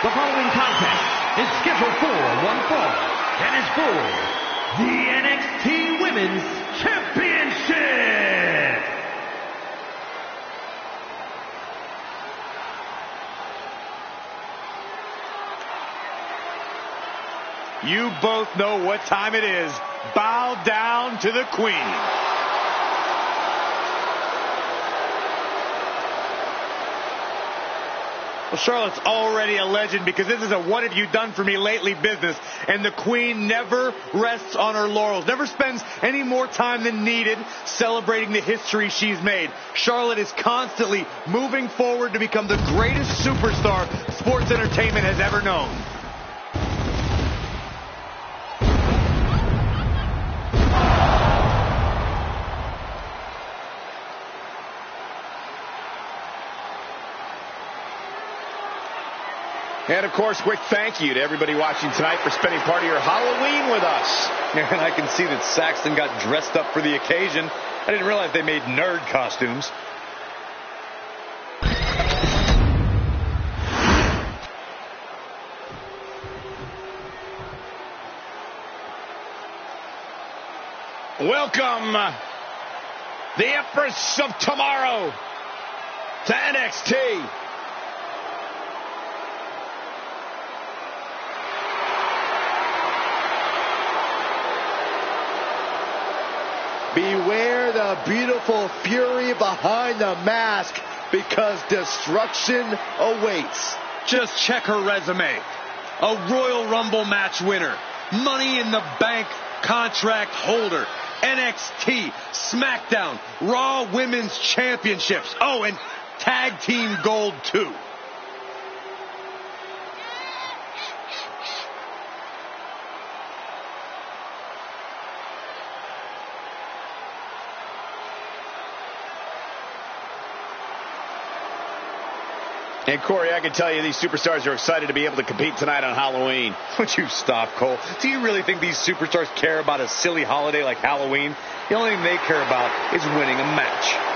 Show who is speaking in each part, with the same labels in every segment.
Speaker 1: The following contest is scheduled for one fall and is for the NXT Women's Championship.
Speaker 2: You both know what time it is. Bow down to the Queen. Well, Charlotte's already a legend because this is a what have you done for me lately business. And the Queen never rests on her laurels, never spends any more time than needed celebrating the history she's made. Charlotte is constantly moving forward to become the greatest superstar sports entertainment has ever known. And, of course, quick thank you to everybody watching tonight for spending part of your Halloween with us. And I can see that Saxton got dressed up for the occasion. I didn't realize they made nerd costumes. Welcome, the Empress of Tomorrow, to NXT. Beware the beautiful fury behind the mask, because destruction awaits. Just check her resume. A Royal Rumble match winner, Money in the Bank contract holder, NXT, SmackDown, Raw Women's Championships. Oh, and Tag Team Gold too. And Corey, I can tell you these superstars are excited to be able to compete tonight on Halloween. Would you stop, Cole? Do you really think these superstars care about a silly holiday like Halloween? The only thing they care about is winning a match.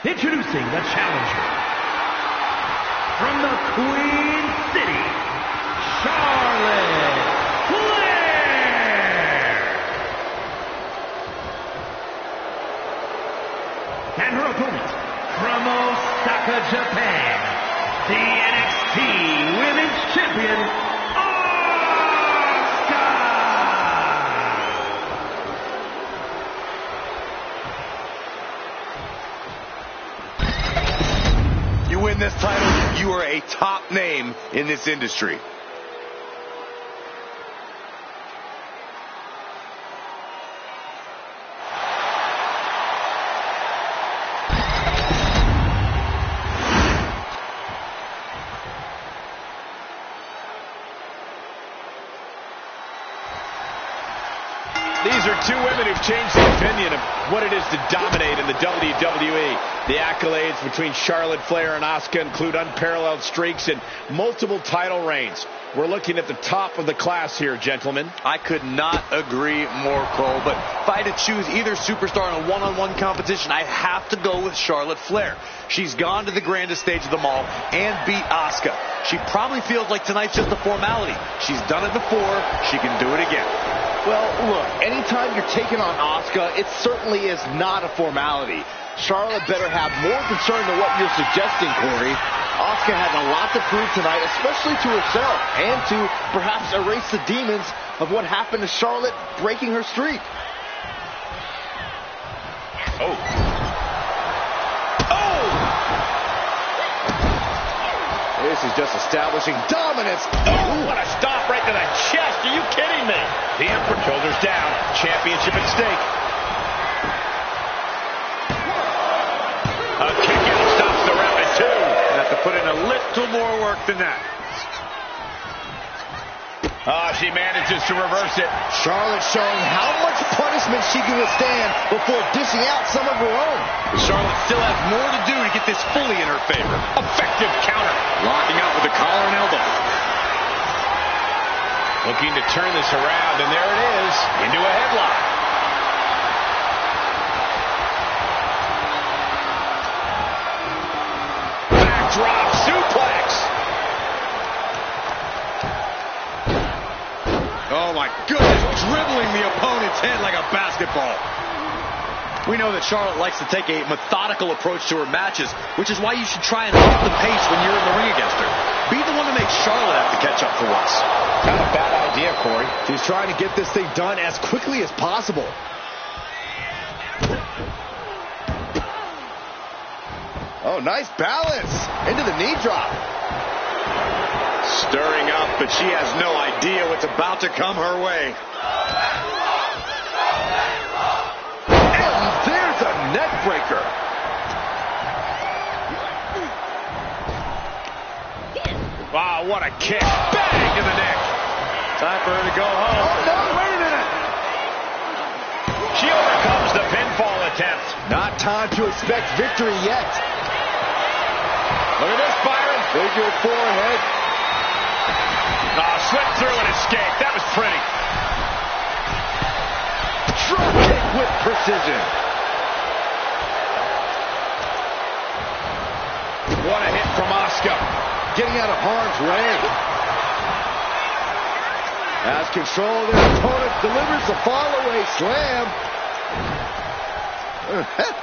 Speaker 1: Introducing the challenger from the Queen City, Charlotte Flair. And her opponent from Osaka, Japan, the NXT Women's Champion,
Speaker 2: Win this title, you are a top name in this industry. These are two women who've changed the opinion of what it is to dominate in the WWE. The accolades between Charlotte Flair and Asuka include unparalleled streaks and multiple title reigns. We're looking at the top of the class here, gentlemen. I could not agree more, Cole, but if I had to choose either superstar in a one-on-one competition, I have to go with Charlotte Flair. She's gone to the grandest stage of them all and beat Asuka. She probably feels like tonight's just a formality. She's done it before. She can do it again.
Speaker 3: Well, look, anytime you're taking on Asuka, it certainly is not a formality. Charlotte better have more concern than what you're suggesting, Corey. Asuka has a lot to prove tonight, especially to herself, and to perhaps erase the demons of what happened to Charlotte breaking her streak. This is just establishing dominance.
Speaker 2: Oh, what a stop right to the chest. Are you kidding me? The Emperor, shoulders down. Championship at stake. A kick out stops the round at 2.
Speaker 4: Have to put in a little more work than that.
Speaker 2: Oh, she manages to reverse it.
Speaker 3: Charlotte showing how much punishment she can withstand before dishing out some of her own.
Speaker 4: Charlotte still has more to do to get this fully in her favor.
Speaker 2: Effective counter.
Speaker 4: Locking out with the collar and elbow.
Speaker 2: Looking to turn this around, and there it is. Into a headlock. Backdrop suplex.
Speaker 4: Oh my goodness, dribbling the opponent's head like a basketball. We know that Charlotte likes to take a methodical approach to her matches, which is why you should try and up the pace when you're in the ring against her. Be the one to make Charlotte have to catch up for once.
Speaker 2: Not a bad idea, Corey.
Speaker 3: She's trying to get this thing done as quickly as possible. Oh, nice balance. Into the knee drop.
Speaker 4: Stirring up, but she has no idea what's about to come her way.
Speaker 3: And there's a neck breaker.
Speaker 2: Wow, what a kick. Bang to the neck.
Speaker 4: Time for her to go home.
Speaker 3: Oh, no, wait a minute.
Speaker 2: She overcomes the pinfall attempt.
Speaker 3: Not time to expect victory yet.
Speaker 2: Look at this, Byron.
Speaker 3: Figure 4 ahead.
Speaker 2: Oh, slipped through and escaped. That was pretty.
Speaker 3: Drop kick with precision.
Speaker 2: What a hit from Asuka.
Speaker 3: Getting out of harm's way. Has control of their opponent. Delivers the fall-away slam.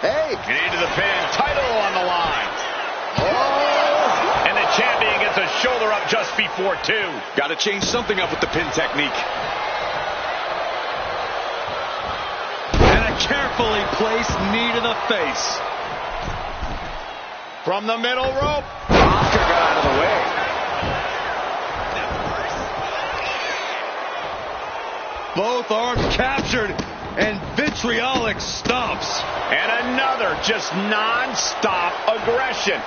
Speaker 3: Hey.
Speaker 2: And into the pin. Title on the line.
Speaker 3: Oh.
Speaker 2: And the champion gets a shoulder up just before 2.
Speaker 4: Got to change something up with the pin technique. And a carefully placed knee to the face.
Speaker 2: From the middle rope.
Speaker 3: Asuka got out of the way.
Speaker 4: Both arms captured, and vitriolic stomps.
Speaker 2: And another just non-stop aggression.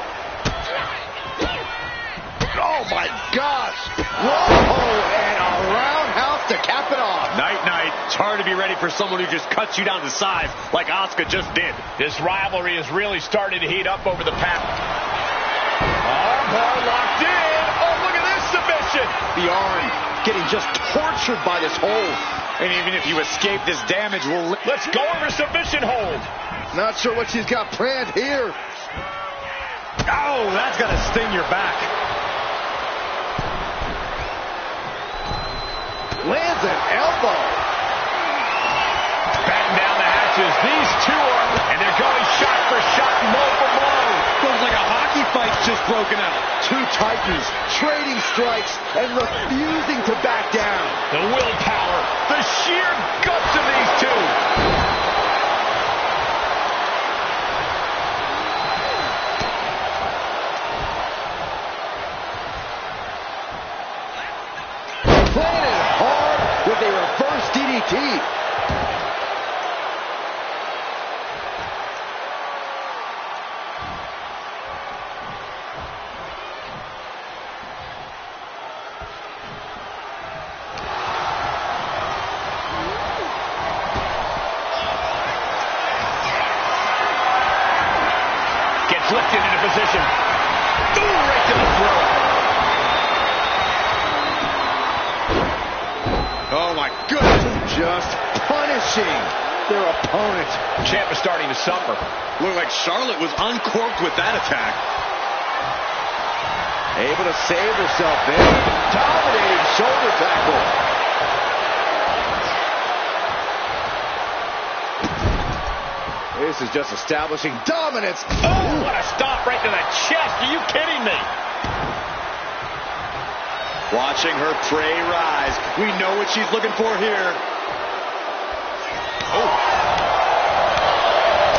Speaker 3: Oh, my gosh. Whoa, and a roundhouse to cap it off.
Speaker 4: Night-night. It's hard to be ready for someone who just cuts you down to size like Asuka just did.
Speaker 2: This rivalry has really started to heat up over the past. Armbar locked in. Oh, look at this submission.
Speaker 3: The arm getting just tortured by this hold.
Speaker 4: And even if you escape this damage,
Speaker 2: Let's go over submission hold.
Speaker 3: Not sure what she's got planned here.
Speaker 4: Oh, that's got to sting your back.
Speaker 3: Lands an elbow.
Speaker 2: Batten down the hatches. These two are, and they're going shot for shot, blow for blow.
Speaker 4: Feels like a hockey fight's just broken out.
Speaker 3: Two titans trading strikes and refusing to back down.
Speaker 2: The willpower, the sheer guts of these two.
Speaker 3: Planted hard with a reverse DDT.
Speaker 2: Gets lifted into position. Ooh, right to the throat.
Speaker 4: Oh, my goodness.
Speaker 3: Just punishing their opponent.
Speaker 2: Champ is starting to suffer.
Speaker 4: Looked like Charlotte was uncorked with that attack.
Speaker 3: Able to save herself there. Dominating shoulder tackle. This is just establishing dominance.
Speaker 2: Oh, what a stop right to the chest. Are you kidding me?
Speaker 4: Watching her prey rise. We know what she's looking for here.
Speaker 2: Oh,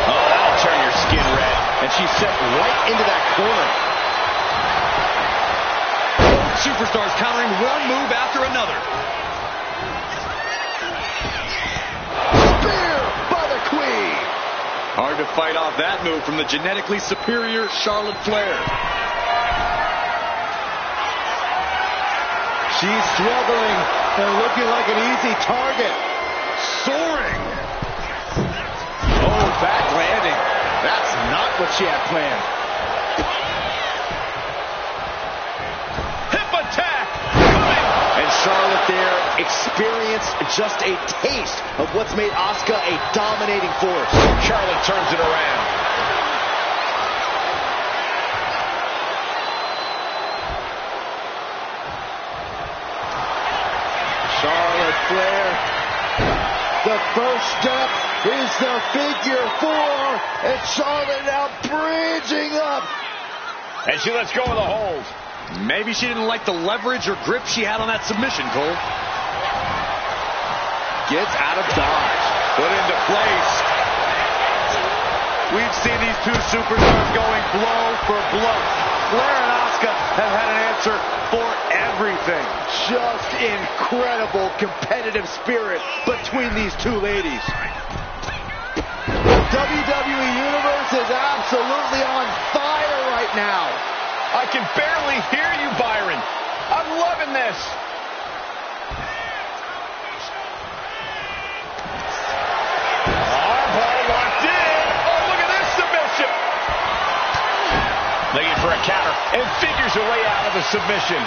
Speaker 2: that'll turn your skin red.
Speaker 3: And she's set right into that corner.
Speaker 4: superstars countering one move after another.
Speaker 3: Spear by the Queen.
Speaker 4: Hard to fight off that move from the genetically superior Charlotte Flair.
Speaker 3: She's struggling and looking like an easy target.
Speaker 4: Soaring.
Speaker 3: Oh, back landing. That's not what she had planned.
Speaker 2: Hip attack coming.
Speaker 3: And Charlotte there experienced just a taste of what's made Asuka a dominating force.
Speaker 2: Charlotte turns it around.
Speaker 3: Charlotte Flair. The first step is the figure 4. And Charlotte now bridging up.
Speaker 2: And she lets go of the hold.
Speaker 4: Maybe she didn't like the leverage or grip she had on that submission, Cole.
Speaker 3: Gets out of dodge.
Speaker 4: Put into place. We've seen these two superstars going blow for blow. Flair and Asuka have had an answer for everything.
Speaker 3: Just incredible competitive spirit between these two ladies. The WWE Universe is absolutely on fire right now.
Speaker 2: I can barely hear you, Byron. I'm loving this. Armbar locked in. Oh, look at this submission. Looking for a counter and figures her way out of the submission.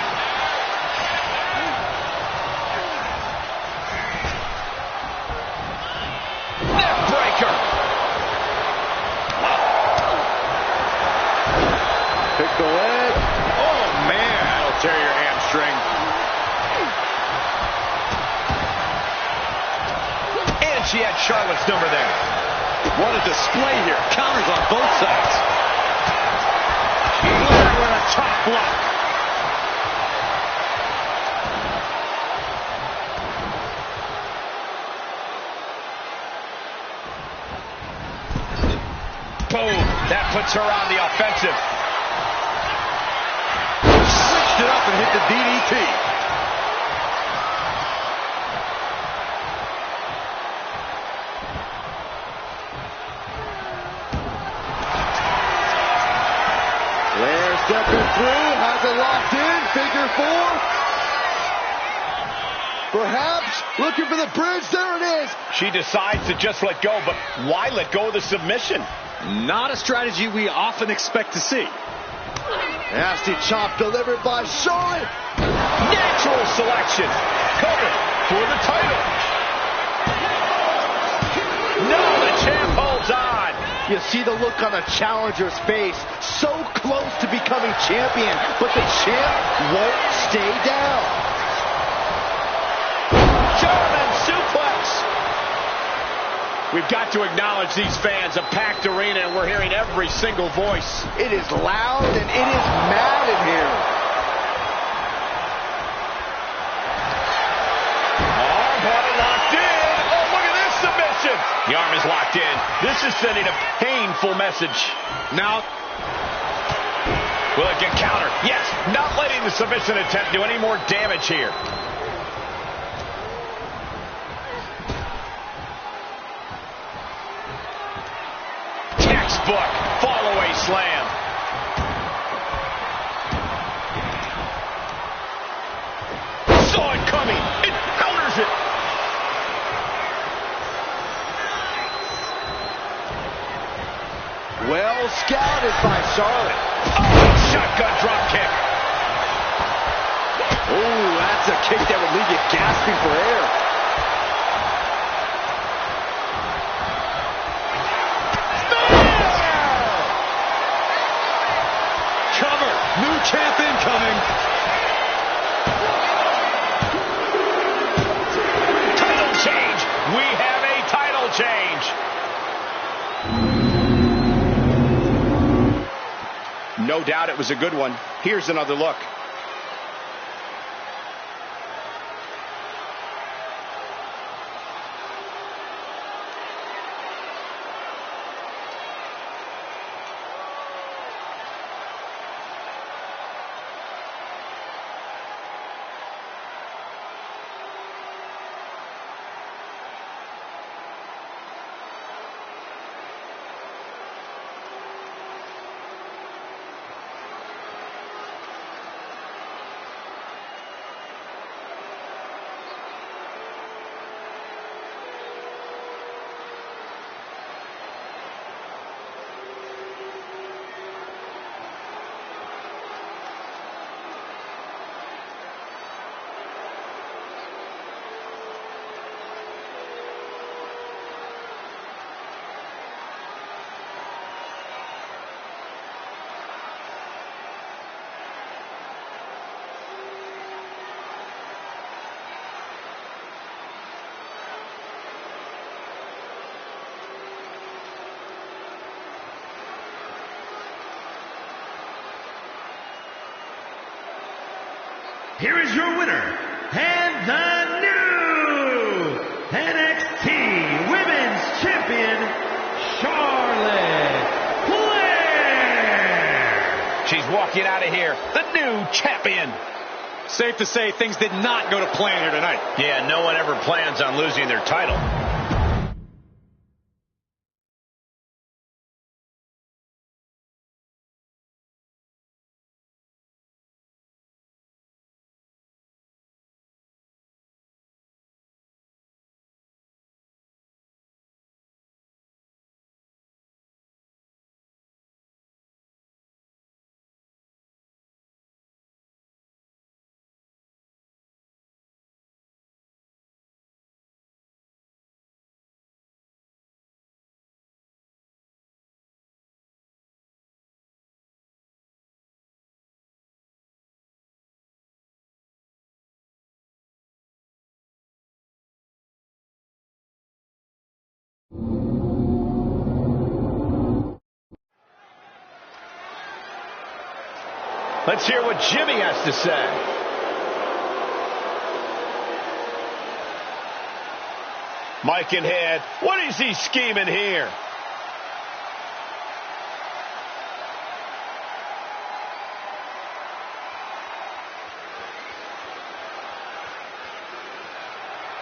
Speaker 2: Neck breaker.
Speaker 3: Pick the leg.
Speaker 4: Oh, man. That'll tear your hamstring.
Speaker 2: And she had Charlotte's number there.
Speaker 4: What a display here. Counters on both sides.
Speaker 2: Flair with a top block. Boom. That puts her on the offensive.
Speaker 4: Switched it up and hit the DDT.
Speaker 3: Flair stepping through, has it locked in, figure 4. Perhaps looking for the bridge, there it is.
Speaker 2: She decides to just let go, but why let go of the submission?
Speaker 4: Not a strategy we often expect to see.
Speaker 3: Nasty chop delivered by Charlotte.
Speaker 2: Natural selection. Cover for the title. No, the champ holds on.
Speaker 3: You see the look on a challenger's face. So close to becoming champion, but the champ won't stay down.
Speaker 2: German suplex. We've got to acknowledge these fans, a packed arena, and we're hearing every single voice.
Speaker 3: It is loud and it is mad in here.
Speaker 2: Armbar locked in. Oh, look at this submission. The arm is locked in. This is sending a painful message.
Speaker 4: Now,
Speaker 2: will it get countered? Yes, not letting the submission attempt do any more damage here. Textbook fall-away slam. Saw it coming. It counters it.
Speaker 3: Well scouted by Charlotte.
Speaker 2: Oh, shotgun drop kick.
Speaker 3: Oh, that's a kick that would leave you gasping for air.
Speaker 4: cover. New champ incoming.
Speaker 2: Title change. We have a title change. No doubt it was a good one. Here's another look.
Speaker 1: here is your winner, and the new NXT Women's Champion, Charlotte Flair.
Speaker 2: She's walking out of here, the new champion.
Speaker 4: Safe to say things did not go to plan here tonight.
Speaker 2: Yeah, no one ever plans on losing their title. Let's hear what Jimmy has to say. Mike in hand. What is he scheming here?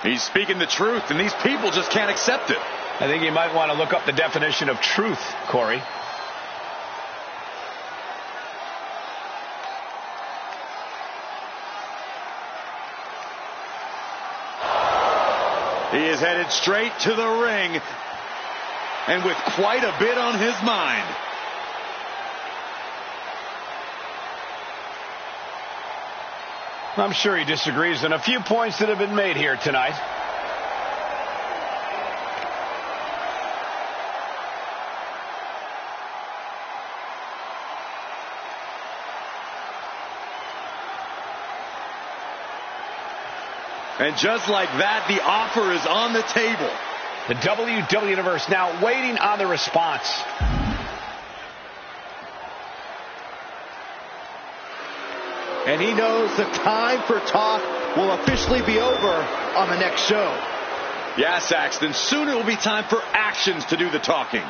Speaker 4: He's speaking the truth, and these people just can't accept it.
Speaker 2: I think you might want to look up the definition of truth, Corey.
Speaker 4: He is headed straight to the ring, and with quite a bit on his mind.
Speaker 2: I'm sure he disagrees on a few points that have been made here tonight.
Speaker 4: And just like that, the offer is on the table.
Speaker 2: The WWE Universe now waiting on the response.
Speaker 3: And he knows the time for talk will officially be over on the next show.
Speaker 4: Yeah, Saxton, soon it will be time for actions to do the talking.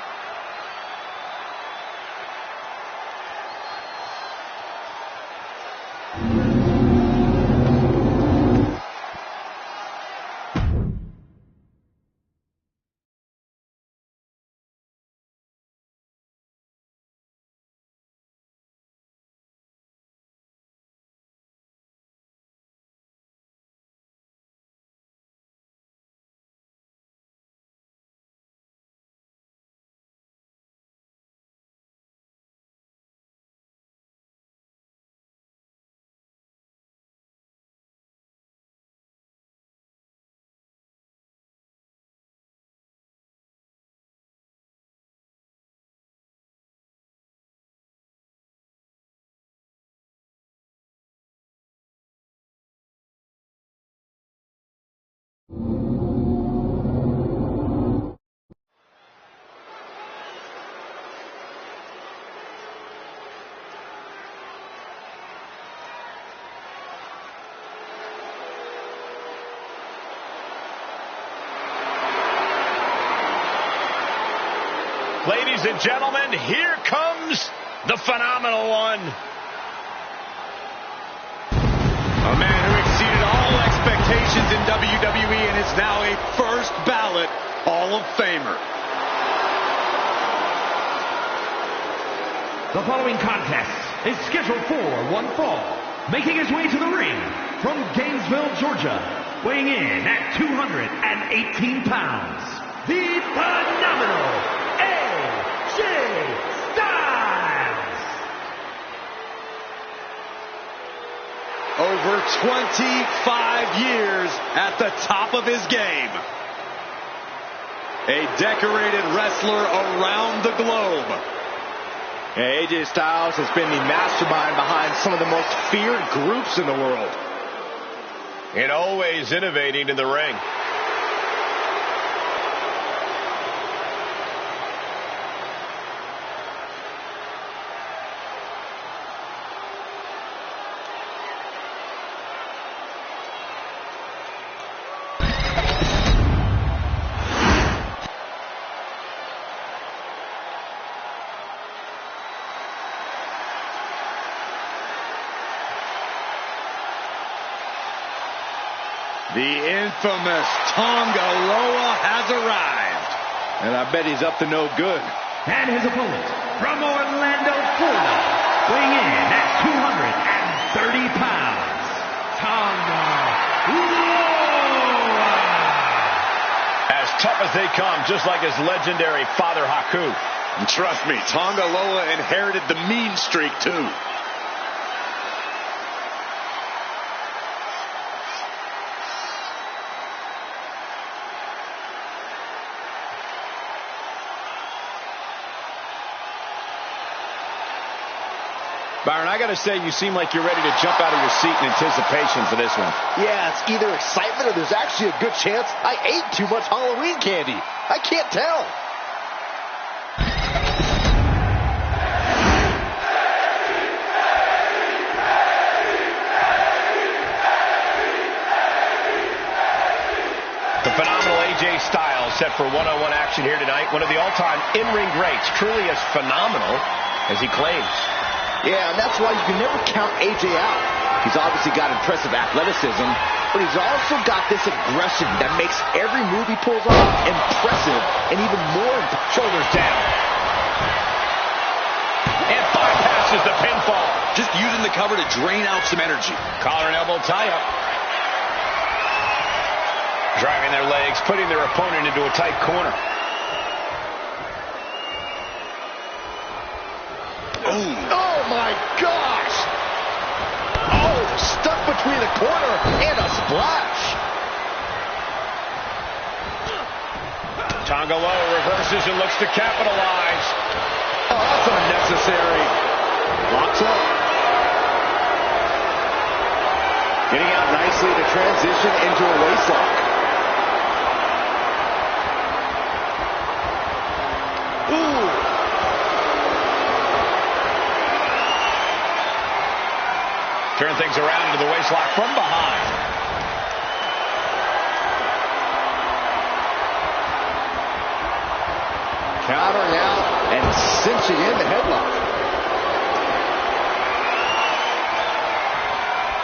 Speaker 2: Ladies and gentlemen, here comes the phenomenal one.
Speaker 4: A man who exceeded all expectations in WWE and is now a first ballot Hall of Famer.
Speaker 1: The following contest is scheduled for one fall. Making his way to the ring from Gainesville, Georgia, weighing in at 218 pounds, the phenomenal AJ Styles.
Speaker 4: Over 25 years at the top of his game. A decorated wrestler around the globe.
Speaker 3: AJ Styles has been the mastermind behind some of the most feared groups in the world.
Speaker 2: And always innovating in the ring.
Speaker 4: The infamous Tonga Loa has arrived. And I bet he's up to no good.
Speaker 1: And his opponent, from Orlando, Florida, weighing in at 230 pounds, Tonga Loa.
Speaker 2: As tough as they come, just like his legendary father, Haku.
Speaker 4: And trust me, Tonga Loa inherited the mean streak, too.
Speaker 2: Byron, I got to say, you seem like you're ready to jump out of your seat in anticipation for this one.
Speaker 3: Yeah, it's either excitement or there's actually a good chance I ate too much Halloween candy. I can't tell.
Speaker 2: The phenomenal AJ Styles set for one-on-one action here tonight. One of the all-time in-ring greats, truly as phenomenal as he claims.
Speaker 3: Yeah, and that's why you can never count AJ out. He's obviously got impressive athleticism, but he's also got this aggression that makes every move he pulls off impressive and even more impressive.
Speaker 2: Shoulders down. And bypasses the pinfall.
Speaker 4: Just using the cover to drain out some energy.
Speaker 2: Collar and elbow tie-up. Driving their legs, putting their opponent into a tight corner.
Speaker 3: Oh my gosh! Oh, stuck between the corner and a splash.
Speaker 2: Tonga Loa reverses and looks to capitalize.
Speaker 3: Oh, that's unnecessary. Locks up. Getting out nicely to transition into a waistlock. Ooh.
Speaker 2: Turn things around into the waistlock from behind.
Speaker 3: Countering out and cinching in the headlock.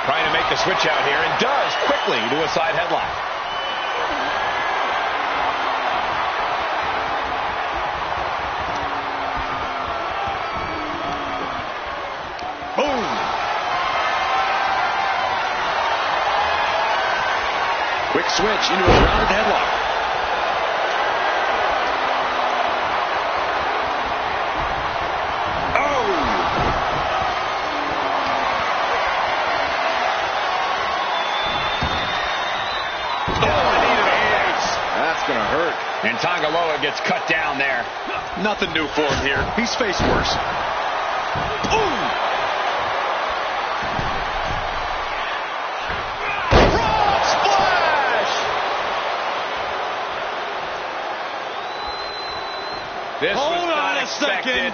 Speaker 2: Trying to make the switch out here, and does quickly to a side headlock.
Speaker 4: Boom! Quick switch into a grounded headlock.
Speaker 3: Gonna hurt.
Speaker 2: And Tonga Loa gets cut down there.
Speaker 4: Nothing new for him here. He's faced worse. Ooh! Frog splash!
Speaker 2: This
Speaker 4: Hold
Speaker 2: was
Speaker 4: on
Speaker 2: not
Speaker 4: a
Speaker 2: expected.
Speaker 4: second.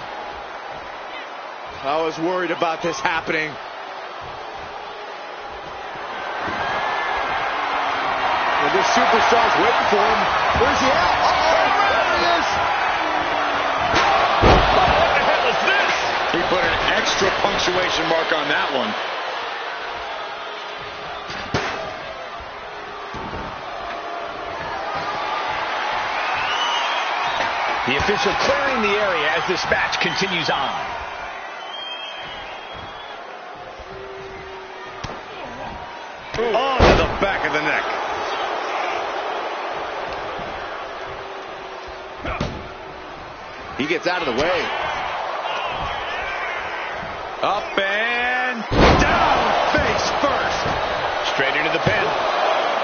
Speaker 3: I was worried about this happening. This superstar's waiting for him. Where's he at? Uh-oh, there he is.
Speaker 2: What the hell is this?
Speaker 4: He put an extra punctuation mark on that one.
Speaker 2: The official clearing the area as this match continues on.
Speaker 4: On to the back of the neck.
Speaker 3: He gets out of the way.
Speaker 4: Up and down, face first.
Speaker 2: Straight into the pin.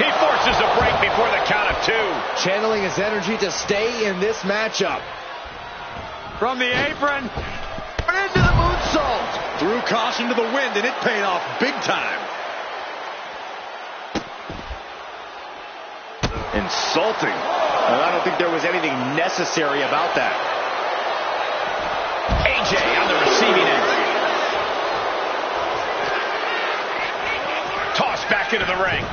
Speaker 2: He forces a break before the count of two.
Speaker 3: Channeling his energy to stay in this matchup.
Speaker 4: From the apron.
Speaker 3: Into the moonsault.
Speaker 4: Threw caution to the wind, and it paid off big time.
Speaker 3: Insulting. Well, I don't think there was anything necessary about that.
Speaker 2: AJ on the receiving end. Tossed back into the ring.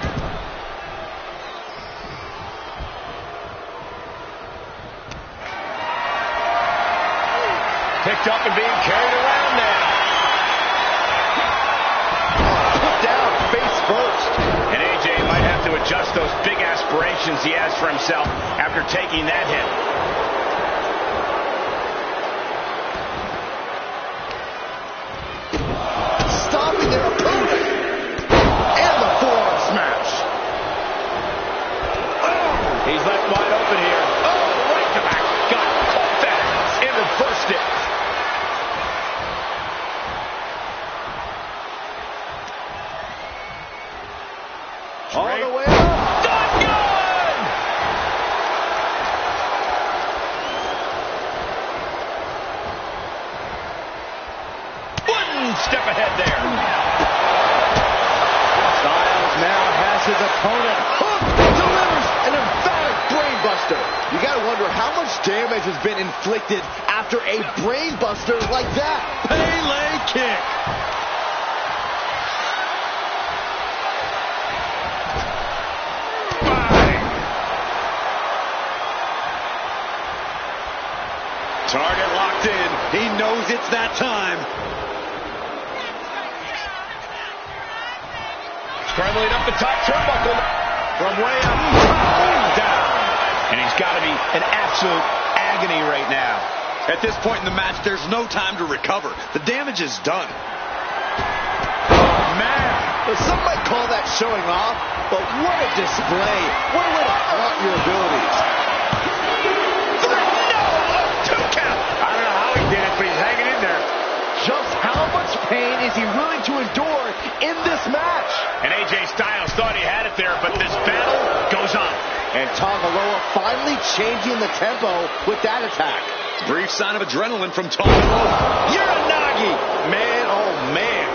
Speaker 2: Picked up and being carried around now. Put down face first. And AJ might have to adjust adjust those big aspirations he has for himself after taking that hit.
Speaker 3: Stopping their opponent. And the forearm smash.
Speaker 2: Oh, he's left wide open here. Oh, right to back. Got caught that and reversed it.
Speaker 3: All the way up.
Speaker 2: Done good! One step ahead there.
Speaker 3: Styles now has his opponent hooked. Delivers an emphatic brainbuster. You got to wonder how much damage has been inflicted after a brainbuster like that.
Speaker 4: Pele kick. Target locked in. He knows it's that time.
Speaker 2: Scrambling up the top turnbuckle.
Speaker 3: From way up.
Speaker 2: Down. And he's got to be in absolute agony right now.
Speaker 4: At this point in the match, there's no time to recover. The damage is done.
Speaker 3: Oh, man. Well, some might call that showing off, but what a display. What a way to flaunt your abilities.
Speaker 2: I don't know how he did it, but he's hanging in there.
Speaker 3: Just how much pain is he willing to endure in this match?
Speaker 2: And AJ Styles thought he had it there, but this battle goes on.
Speaker 3: And Tanga Loa finally changing the tempo with that attack.
Speaker 4: Brief sign of adrenaline from Tanga Loa.
Speaker 3: Uranagi! Man, oh man.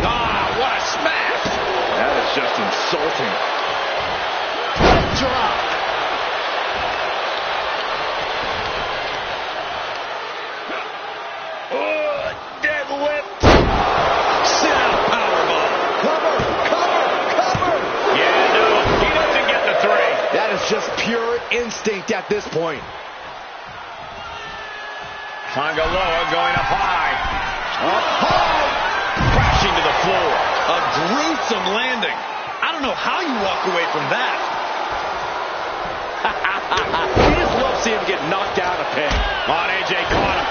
Speaker 2: Ah, what a smash!
Speaker 3: That is just insulting. Drop.
Speaker 2: Deadlift.
Speaker 4: Sit out powerbomb.
Speaker 3: Cover, cover, cover.
Speaker 2: Yeah, no, he doesn't get the three.
Speaker 3: That is just pure instinct at this point.
Speaker 2: Tanga Loa going up high.
Speaker 3: Up high.
Speaker 2: Crashing to the floor.
Speaker 4: A gruesome landing. I don't know how you walk away from that.
Speaker 3: You just love seeing him get knocked down a peg.
Speaker 2: On AJ caught him.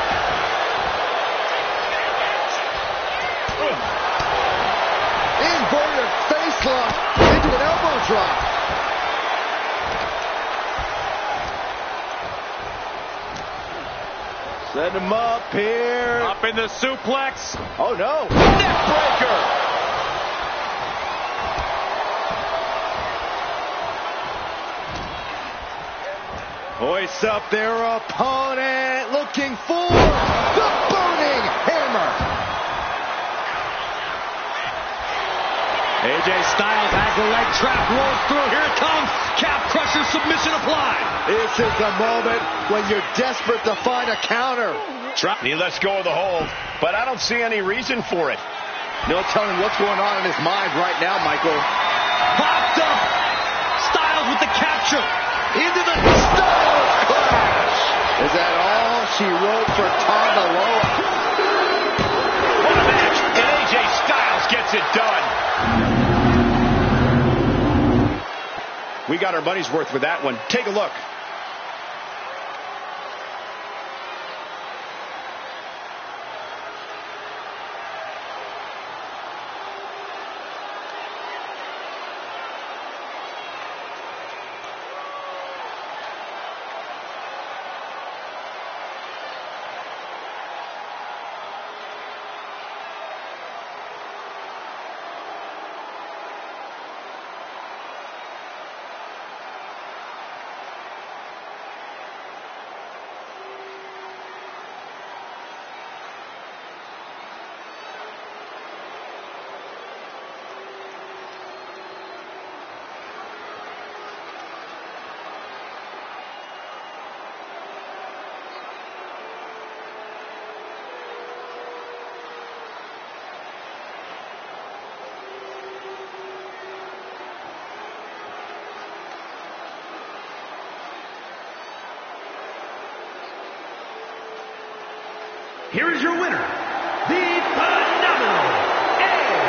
Speaker 3: Inverted face lock into an elbow drop. Send him up here.
Speaker 4: Up in the suplex.
Speaker 3: Oh no. Neck breaker. Hoists up their opponent, looking for the burning hammer.
Speaker 4: AJ Styles has the leg trap, rolls through. Here it comes. Calf crusher submission applied.
Speaker 3: This is the moment when you're desperate to find a counter.
Speaker 2: He lets go of the hold, but I don't see any reason for it.
Speaker 3: No telling what's going on in his mind right now, Michael.
Speaker 4: Popped up. Styles with the capture.
Speaker 3: Into the Styles Clash. Is that all she wrote for Tanga Loa?
Speaker 2: What a match, and AJ Styles gets it done. We got our money's worth with that one. Take a look.
Speaker 1: Here is your winner, the phenomenal AJ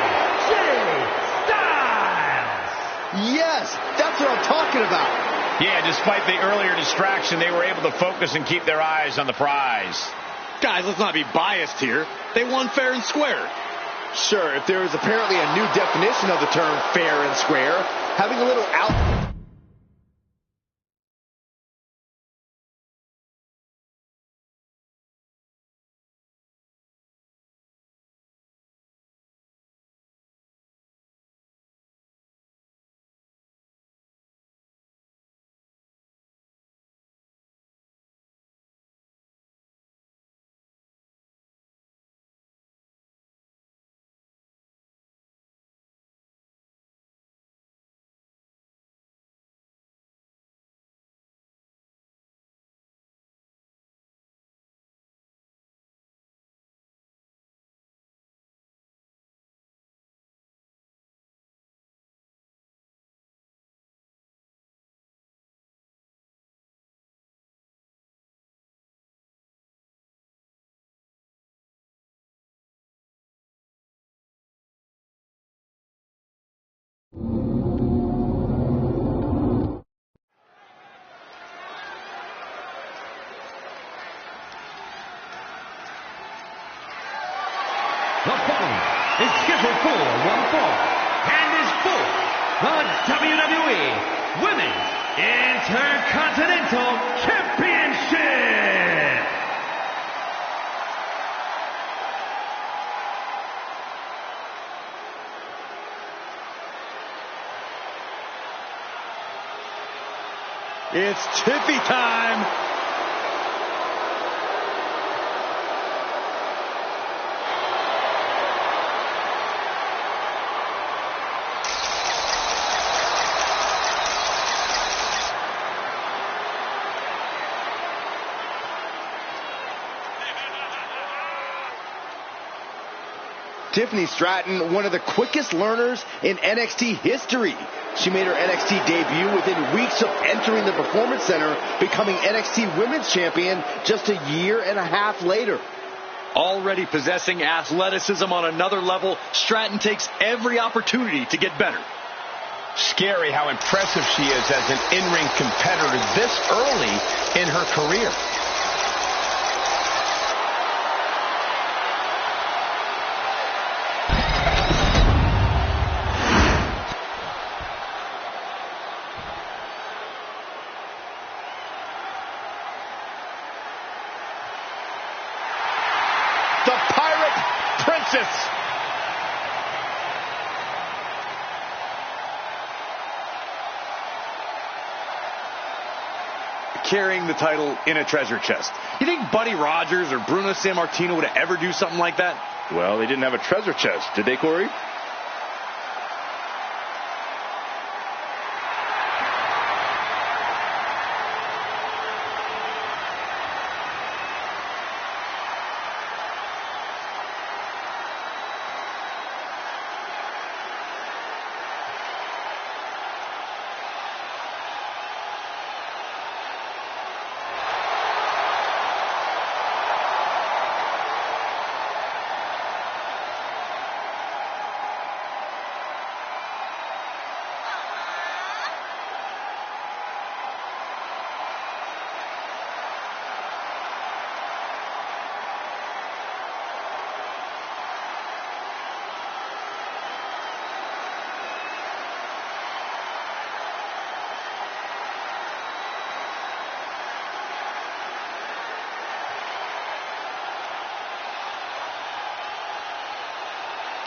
Speaker 3: Yes, that's what I'm talking about.
Speaker 2: Yeah, despite the earlier distraction, they were able to focus and keep their eyes on the prize.
Speaker 4: Guys, let's not be biased here. They won fair and square.
Speaker 3: Sure, if there is apparently a new definition of the term fair and square, having a little out...
Speaker 1: The following is scheduled for one fall and is for the WWE Women's Intercontinental Championship.
Speaker 4: It's Tiffy time.
Speaker 3: Tiffany Stratton, one of the quickest learners in NXT history. She made her NXT debut within weeks of entering the Performance Center, becoming NXT Women's Champion just a year and a half later.
Speaker 4: Already possessing athleticism on another level, Stratton takes every opportunity to get better.
Speaker 2: Scary how impressive she is as an in-ring competitor this early in her career. The Pirate Princess.
Speaker 4: Carrying the title in a treasure chest. You think Buddy Rogers or Bruno Sammartino would ever do something like that?
Speaker 2: Well, they didn't have a treasure chest, did they, Corey?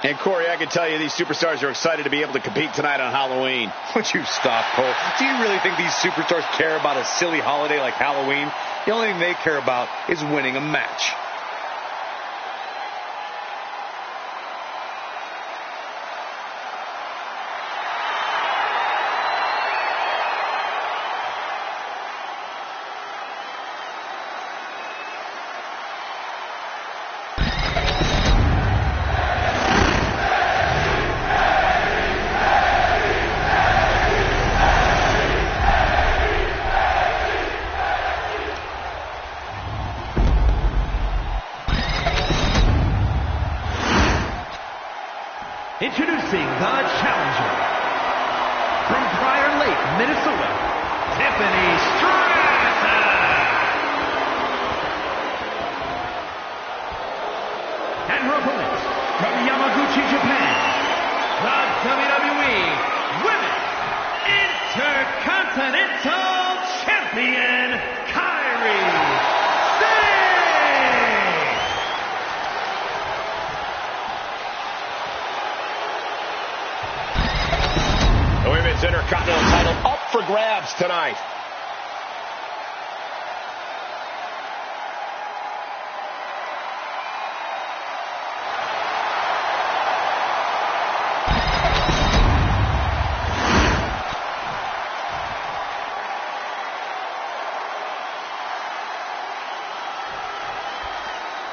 Speaker 2: And Corey, I can tell you these superstars are excited to be able to compete tonight on Halloween.
Speaker 4: Would you stop, Cole? Do you really think these superstars care about a silly holiday like Halloween? The only thing they care about is winning a match.
Speaker 1: Introducing the challenger from Prior Lake, Minnesota, Tiffany Stratton. And her opponent, from Yamaguchi, Japan, the WWE Women's Intercontinental Champion, Kairi Sane.
Speaker 2: The Women's Intercontinental title up for grabs tonight.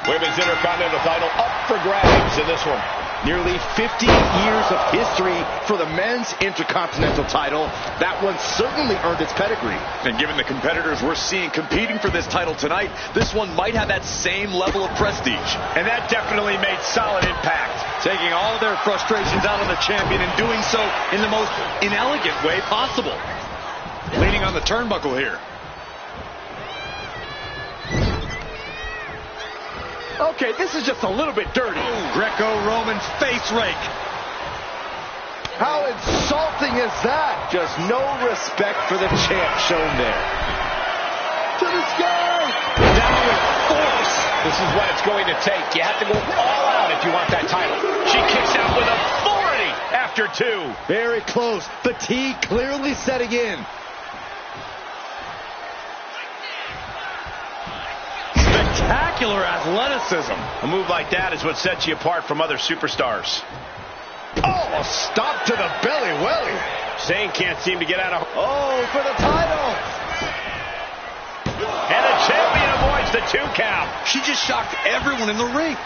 Speaker 2: Women's Intercontinental title up for grabs in this one.
Speaker 3: Nearly 50 years of history for the men's Intercontinental title. That one certainly earned its pedigree.
Speaker 4: And given the competitors we're seeing competing for this title tonight, this one might have that same level of prestige.
Speaker 2: And that definitely made solid impact.
Speaker 4: Taking all of their frustrations out on the champion and doing so in the most inelegant way possible. Leaning on the turnbuckle here.
Speaker 3: Okay, this is just a little bit dirty.
Speaker 4: Greco-Roman face rake.
Speaker 3: How insulting is that? Just no respect for the champ shown there. To the sky!
Speaker 2: Down with force. This is what it's going to take. You have to go all out if you want that title. She kicks out with authority after two.
Speaker 3: Very close. Fatigue clearly setting in.
Speaker 4: Spectacular athleticism.
Speaker 2: A move like that is what sets you apart from other superstars.
Speaker 3: Oh, a stop to the belly welly.
Speaker 2: Sane can't seem to get out of...
Speaker 3: Oh, for the title.
Speaker 2: And the champion avoids the 2 count.
Speaker 4: She just shocked everyone in the ring.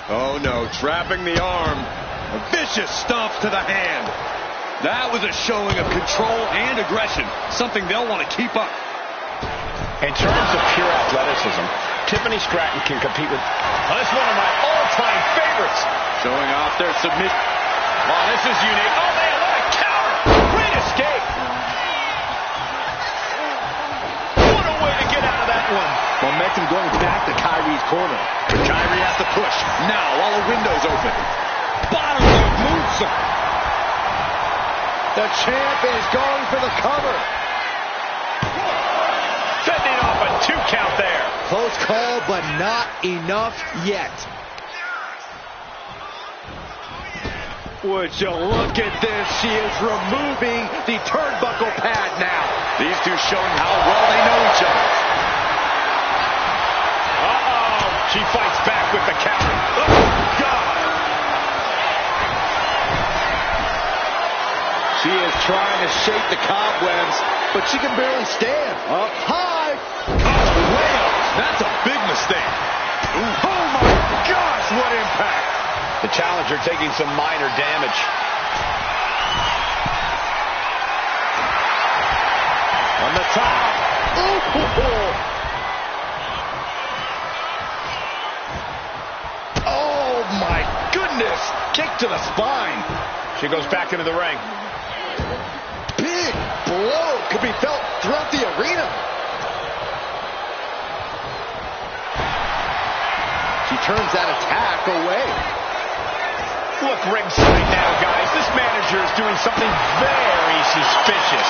Speaker 4: Oh no, trapping the arm. A vicious stomp to the hand. That was a showing of control and aggression, something they'll want to keep up.
Speaker 2: In terms of pure athleticism, Tiffany Stratton can compete with... Oh, this is one of my all-time favorites.
Speaker 4: Showing off their submission.
Speaker 2: Oh, this is unique. Oh, man, what a counter. Great escape. What a way to get out of that one.
Speaker 3: Momentum going back to Kairi's corner.
Speaker 4: But Kairi has to push. Now, while the window's open. Bottom rope moonsault.
Speaker 3: The champ is going for the cover.
Speaker 2: Fending off a 2 count there.
Speaker 3: Close call, but not enough yet. Would you look at this? She is removing the turnbuckle pad now.
Speaker 4: These two showing how well they know each other.
Speaker 2: Uh-oh. She fights back with the counter. Oh, God.
Speaker 3: She is trying to shake the cobwebs, but she can barely stand. Up high.
Speaker 4: Wow, that's a big mistake.
Speaker 3: Ooh. Oh my gosh, what impact.
Speaker 2: The challenger taking some minor damage.
Speaker 3: On the top. Ooh. Oh my goodness. Kick to the spine.
Speaker 2: She goes back into the ring.
Speaker 3: Big blow could be felt throughout the arena. She turns that attack away.
Speaker 2: Look ringside now, guys. This manager is doing something very suspicious.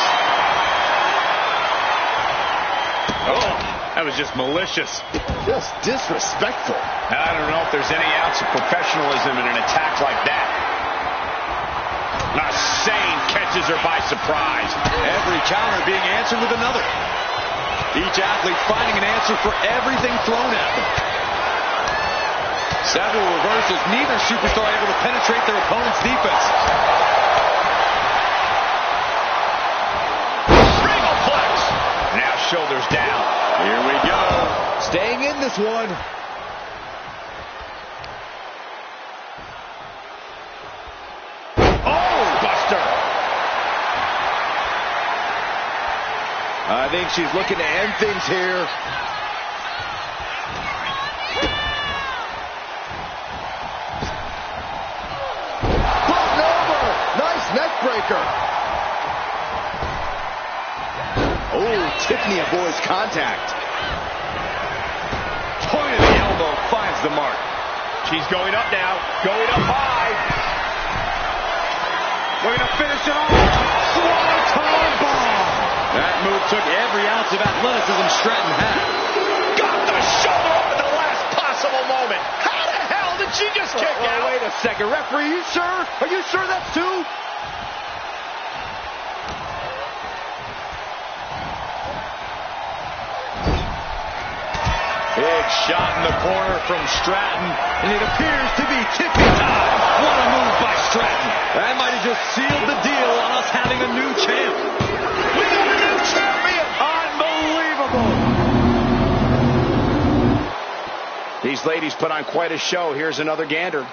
Speaker 4: Oh, that was just malicious.
Speaker 3: Just disrespectful.
Speaker 2: I don't know if there's any ounce of professionalism in an attack like that. Sane catches her by surprise.
Speaker 4: Every counter being answered with another. Each athlete finding an answer for everything thrown at them. Several reversals, neither superstar able to penetrate their opponent's defense.
Speaker 2: Regal flex. Now shoulders down.
Speaker 4: Here we go.
Speaker 3: Staying in this one. I think she's looking to end things here. Neckbreaker. Oh, Tiffany avoids contact.
Speaker 4: Point of the elbow finds the mark.
Speaker 2: She's going up now, going up high.
Speaker 4: We're going to finish it off. Swanton bomb. That move took every ounce of athleticism Stratton had.
Speaker 2: Got the shoulder up at the last possible moment. How the hell did she just kick out?
Speaker 3: Wait a second, referee, you sure? Are you sure that's two?
Speaker 4: Big shot in the corner from Stratton, and it appears to be tipping time. What a move by Stratton. That might have just sealed the deal on us having a new champ.
Speaker 2: We got a new champion! Unbelievable! These ladies put on quite a show. Here's another gander.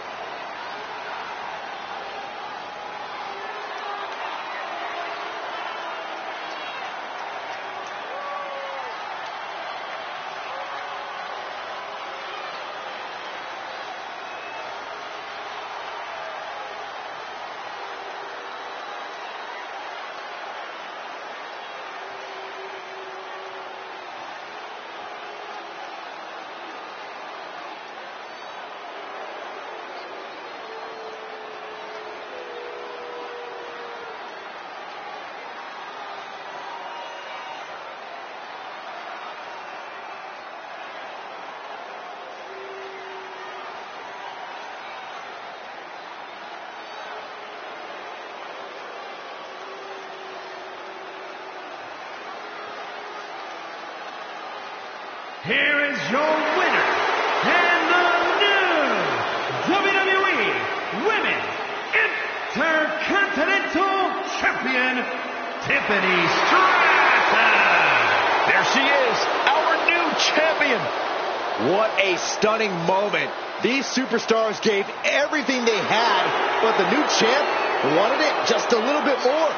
Speaker 1: Here is your winner, and the new WWE Women's Intercontinental Champion, Tiffany Stratton.
Speaker 2: There she is, our new champion.
Speaker 3: What a stunning moment. These superstars gave everything they had, but the new champ wanted it just a little bit more.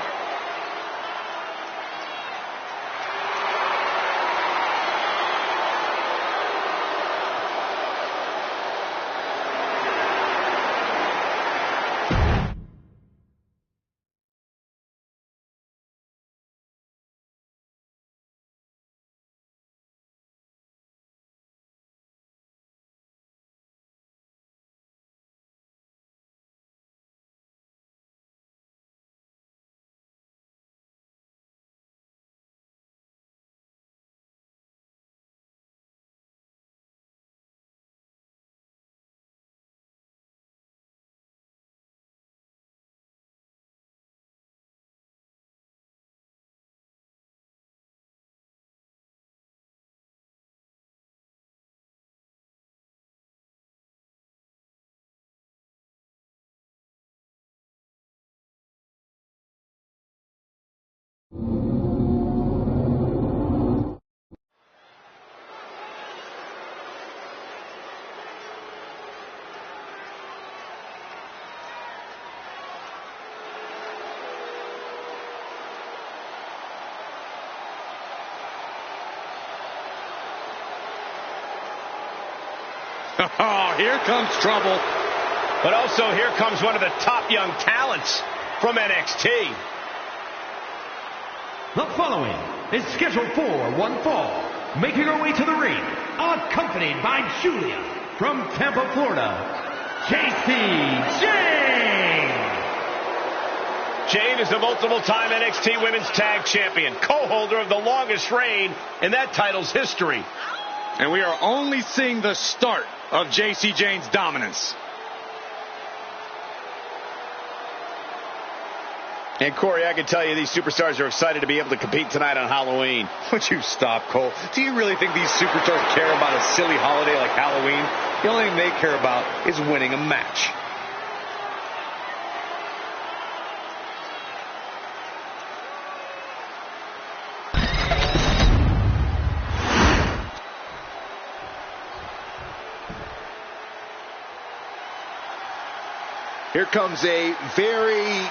Speaker 4: Oh, here comes trouble.
Speaker 2: But also here comes one of the top young talents from NXT.
Speaker 1: The following is scheduled for one fall, making her way to the ring, accompanied by Julia from Tampa, Florida, Jacy Jayne.
Speaker 2: Jayne is the multiple-time NXT Women's Tag Champion, co-holder of the longest reign in that title's history.
Speaker 4: And we are only seeing the start of Jacy Jayne's dominance.
Speaker 2: And Corey, I can tell you these superstars are excited to be able to compete tonight on Halloween.
Speaker 4: Would you stop, Cole? Do you really think these superstars care about a silly holiday like Halloween? The only thing they care about is winning a match.
Speaker 3: Here comes a very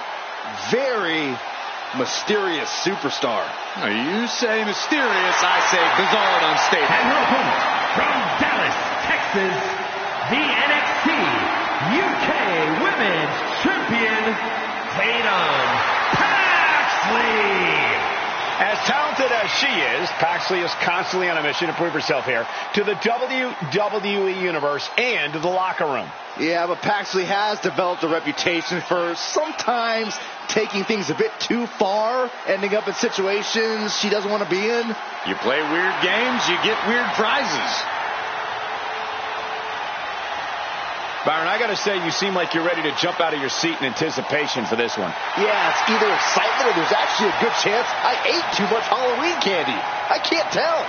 Speaker 3: mysterious superstar.
Speaker 4: Now, you say mysterious, I say bizarre and unstable.
Speaker 1: And her opponent from Dallas, Texas, the NXT UK Women's Champion, Tatum Paxley.
Speaker 2: As talented as she is, Paxley is constantly on a mission to prove herself here to the WWE Universe and to the locker room.
Speaker 3: Yeah, but Paxley has developed a reputation for sometimes taking things a bit too far, ending up in situations she doesn't want to be in.
Speaker 4: You play weird games, you get weird prizes.
Speaker 2: Byron, I got to say, you seem like you're ready to jump out of your seat in anticipation for this one.
Speaker 3: Yeah, it's either excitement or there's actually a good chance I ate too much Halloween candy. I can't tell.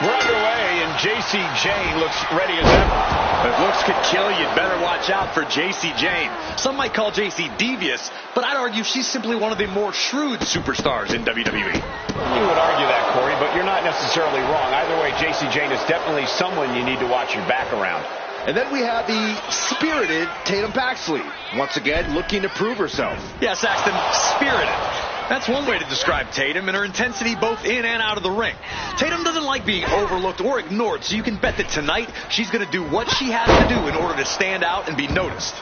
Speaker 2: We're underway, and Jacy Jayne looks ready as ever.
Speaker 4: If looks could kill, you'd better watch out for Jacy Jayne. Some might call Jacy devious, but I'd argue she's simply one of the more shrewd superstars in WWE.
Speaker 2: You would argue that, Corey, but you're not necessarily wrong. Either way, Jacy Jayne is definitely someone you need to watch your back around.
Speaker 3: And then we have the spirited Tatum Paxley, once again looking to prove herself.
Speaker 4: Yeah, Saxton, spirited. That's one way to describe Tatum and her intensity both in and out of the ring. Tatum doesn't like being overlooked or ignored, so you can bet that tonight she's going to do what she has to do in order to stand out and be noticed.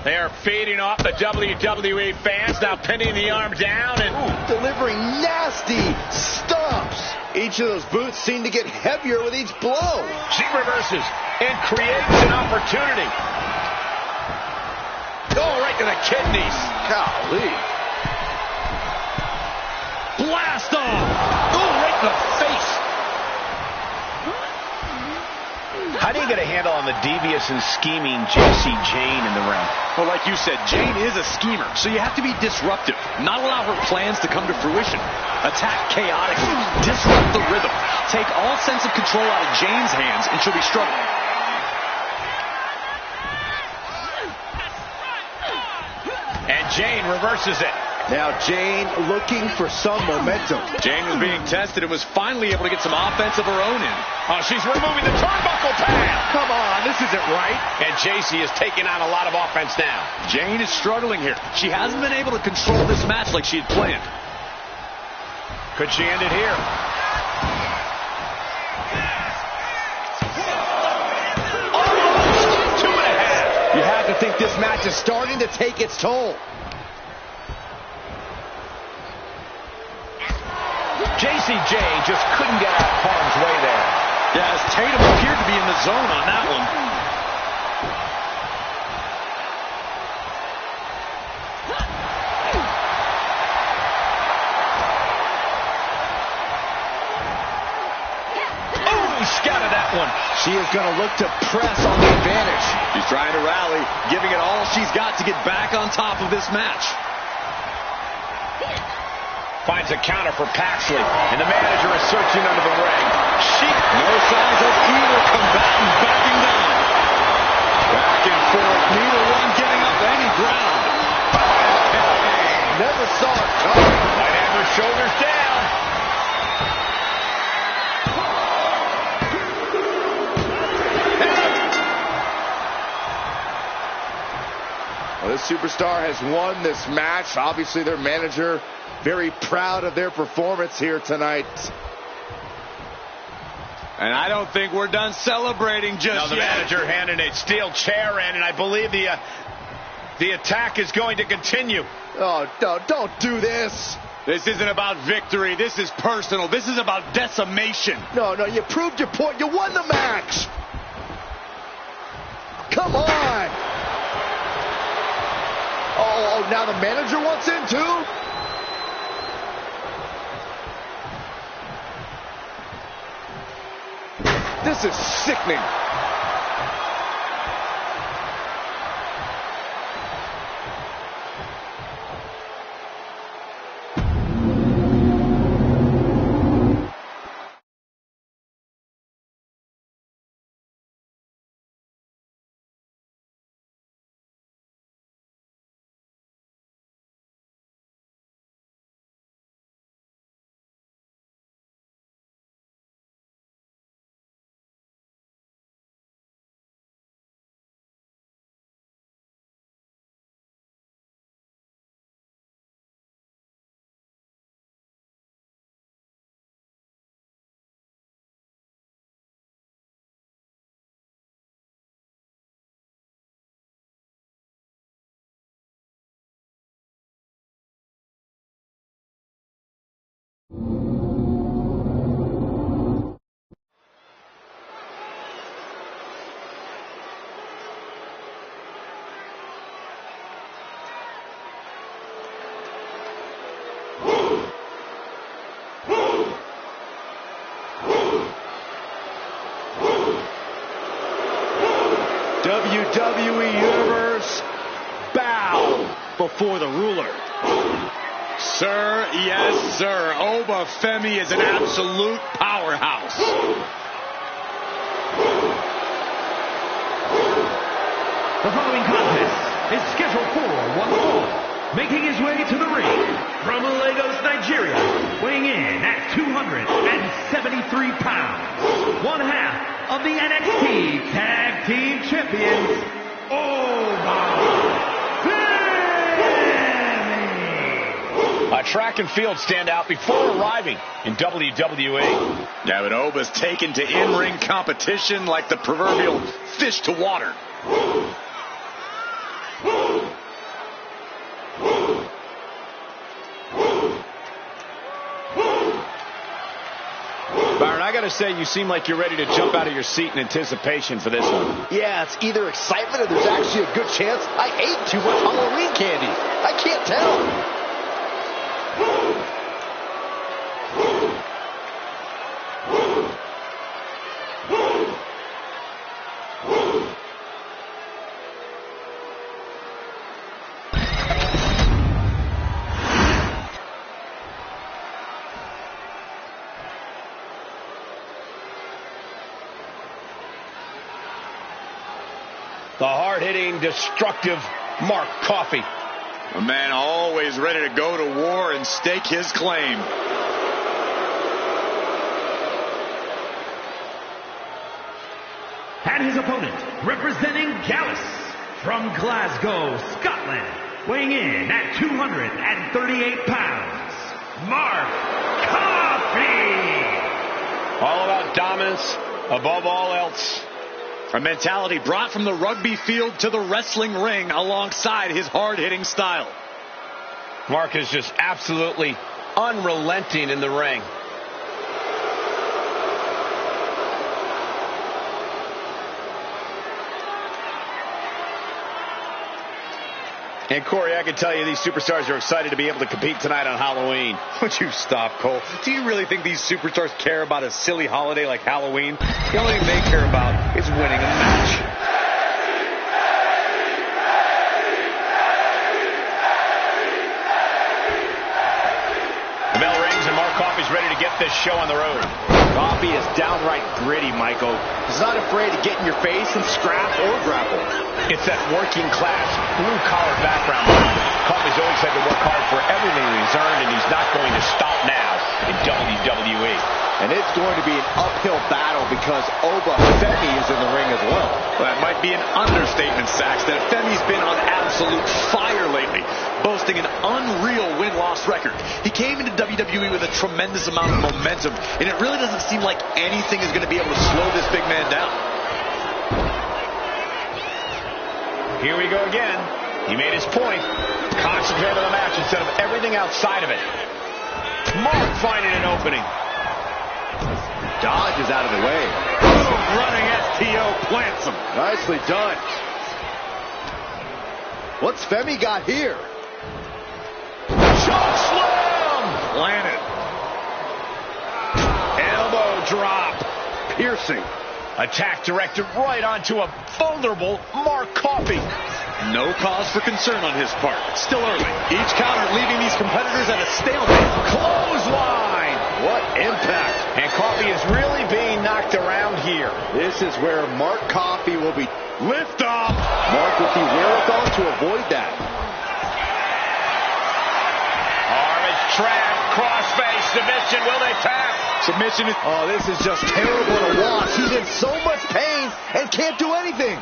Speaker 2: They are feeding off the WWE fans, now pinning the arm down and
Speaker 3: Delivering nasty stomps. Each of those boots seem to get heavier with each blow.
Speaker 2: she reverses and creates an opportunity. Oh, right to the kidneys.
Speaker 3: Golly.
Speaker 2: Blast off. Oh, right to the face. How do you get a handle on the devious and scheming Jacy Jayne in the ring?
Speaker 4: Well, like you said, Jayne is a schemer, so you have to be disruptive. Not allow her plans to come to fruition. Attack chaotically. Disrupt the rhythm. Take all sense of control out of Jayne's hands, and she'll be struggling.
Speaker 2: And Jayne reverses it.
Speaker 3: Now Jayne looking for some momentum.
Speaker 4: Jayne was being tested and was finally able to get some offense of her own in.
Speaker 2: Oh, she's removing the turnbuckle pad.
Speaker 3: Come on, this isn't right.
Speaker 2: And Jacy is taking on a lot of offense now.
Speaker 4: Jayne is struggling here. She hasn't been able to control this match like she had planned.
Speaker 2: Could she end it here? Almost 2.5.
Speaker 3: You have to think this match is starting to take its toll.
Speaker 2: Jacy Jayne just couldn't get out of harm's way there.
Speaker 4: Yeah, as Tatum appeared to be in the zone on that one.
Speaker 2: Oh, he scouted that one.
Speaker 3: She is going to look to press on the advantage.
Speaker 4: She's trying to rally, giving it all she's got to get back on top of this match.
Speaker 2: Finds a counter for Paxley, and the manager is searching under the ring.
Speaker 4: No signs of either combatant backing down. Back and forth, neither one giving up any ground.
Speaker 3: Never saw it coming.
Speaker 2: Might have her shoulders down.
Speaker 3: Well, this superstar has won this match. Obviously, their manager very proud of their performance here tonight.
Speaker 4: And I don't think we're done celebrating just
Speaker 2: Now the
Speaker 4: yet.
Speaker 2: manager handed a steel chair in, and I believe the attack is going to continue.
Speaker 3: Oh, no, don't do this.
Speaker 4: This isn't about victory. This is personal. This is about decimation.
Speaker 3: No, you proved your point. You won the match. Come on. Oh, now the manager wants in too? This is sickening. WWE Universe, bow before the ruler.
Speaker 4: Sir, yes, sir. Oba Femi is an absolute powerhouse.
Speaker 1: The following contest is scheduled for one fall. Making his way to the ring from Lagos, Nigeria, weighing in at 273 pounds, one half of the NXT Tag Team Champions, Oba Femi.
Speaker 2: A track and field standout before arriving in WWE.
Speaker 4: Yeah, but Oba's taken to in-ring competition like the proverbial fish to water.
Speaker 2: Byron, I gotta say, you seem like you're ready to jump out of your seat in anticipation for this one.
Speaker 3: Yeah, it's either excitement or there's actually a good chance I ate too much Halloween candy. I can't tell.
Speaker 2: The hard-hitting, destructive Mark Coffey.
Speaker 4: A man always ready to go to war and stake his claim.
Speaker 1: And his opponent, representing Gallus from Glasgow, Scotland, weighing in at 238 pounds, Mark Coffey.
Speaker 2: All about dominance above all else.
Speaker 4: A mentality brought from the rugby field to the wrestling ring alongside his hard-hitting style.
Speaker 2: Mark is just absolutely unrelenting in the ring. And Corey, I can tell you these superstars are excited to be able to compete tonight on Halloween.
Speaker 4: Would you stop, Cole? Do you really think these superstars care about a silly holiday like Halloween? The only thing they care about is winning a match.
Speaker 2: The bell rings and Mark Coffey's ready to get this show on the road.
Speaker 3: Coffey is downright gritty, Michael. He's not afraid to get in your face and scrap or grapple.
Speaker 2: It's that working class, blue-collar background. Coffey's always had to work hard for everything he's earned, and he's not going to stop now in WWE.
Speaker 3: And it's going to be an uphill battle because Oba Femi is in the ring as well.
Speaker 4: Well, that might be an understatement, Saxton. Femi's been on absolute fire lately, boasting an unreal win-loss record. He came into WWE with a tremendous amount of momentum, and it really doesn't seem like anything is going to be able to slow this big man down.
Speaker 2: Here we go again. He made his point. Concentrate on the match instead of everything outside of it. Mark finding an opening.
Speaker 3: Dodge is out of the way.
Speaker 4: Running STO plants him.
Speaker 3: Nicely done. What's Femi got here?
Speaker 2: Choke slam!
Speaker 4: Planted. Elbow drop. Piercing.
Speaker 2: Attack directed right onto a vulnerable Mark Coffey.
Speaker 4: No cause for concern on his part. It's still early. Each counter leaving these competitors at a stalemate.
Speaker 2: Clothesline!
Speaker 3: What impact.
Speaker 2: And Coffey is really being knocked around here.
Speaker 3: This is where Mark Coffey will be.
Speaker 4: Lift off.
Speaker 3: Mark with the wherewithal to avoid that.
Speaker 2: Arm is trapped. Crossface submission. Will they tap?
Speaker 4: Submission is...
Speaker 3: Oh, this is just terrible to watch. He's in so much pain and can't do anything.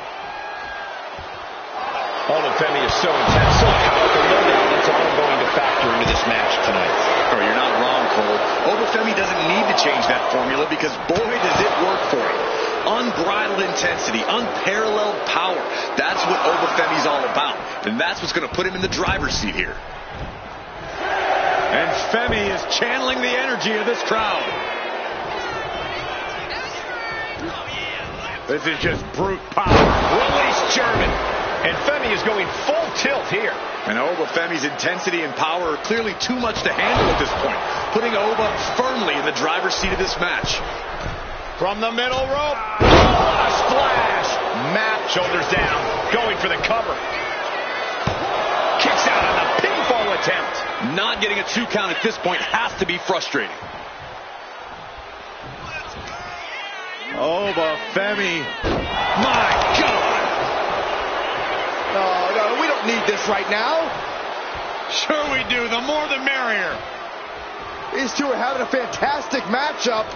Speaker 2: Oba Femi is so intense, so powerful. No doubt that's all going to factor into this match tonight.
Speaker 4: Oh, you're not wrong, Cole. Oba Femi doesn't need to change that formula because, boy, does it work for him. Unbridled intensity, unparalleled power. That's what Oba Femi's all about. And that's what's going to put him in the driver's seat here. And Femi is channeling the energy of this crowd. This is just brute power.
Speaker 2: Release German. And Femi is going full tilt here.
Speaker 4: And Oba Femi's intensity and power are clearly too much to handle at this point, putting Oba firmly in the driver's seat of this match.
Speaker 2: From the middle rope. Oh, a splash.
Speaker 3: Match
Speaker 2: Shoulders down, going for the cover. Kicks out on the pinfall attempt.
Speaker 4: Not getting a 2 count at this point has to be frustrating.
Speaker 3: Oh, but Femi.
Speaker 4: My God!
Speaker 3: No, we don't need this right now.
Speaker 4: Sure we do. The more the merrier.
Speaker 3: These two are having a fantastic matchup.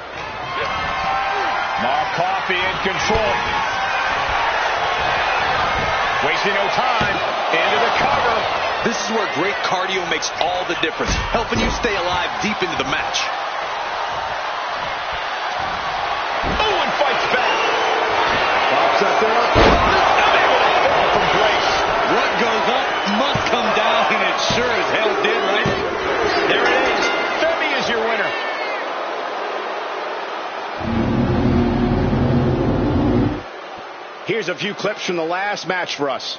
Speaker 2: Mark Coffey in control. Wasting no time. Into the cover.
Speaker 4: This is where great cardio makes all the difference, helping you stay alive deep into the match.
Speaker 2: Oh, and fights back.
Speaker 3: Pops up there.
Speaker 2: Unable to fall from grace.
Speaker 4: What goes up must come down, and it sure as hell did, right?
Speaker 2: There it is. Femi is your winner. Here's a few clips from the last match for us.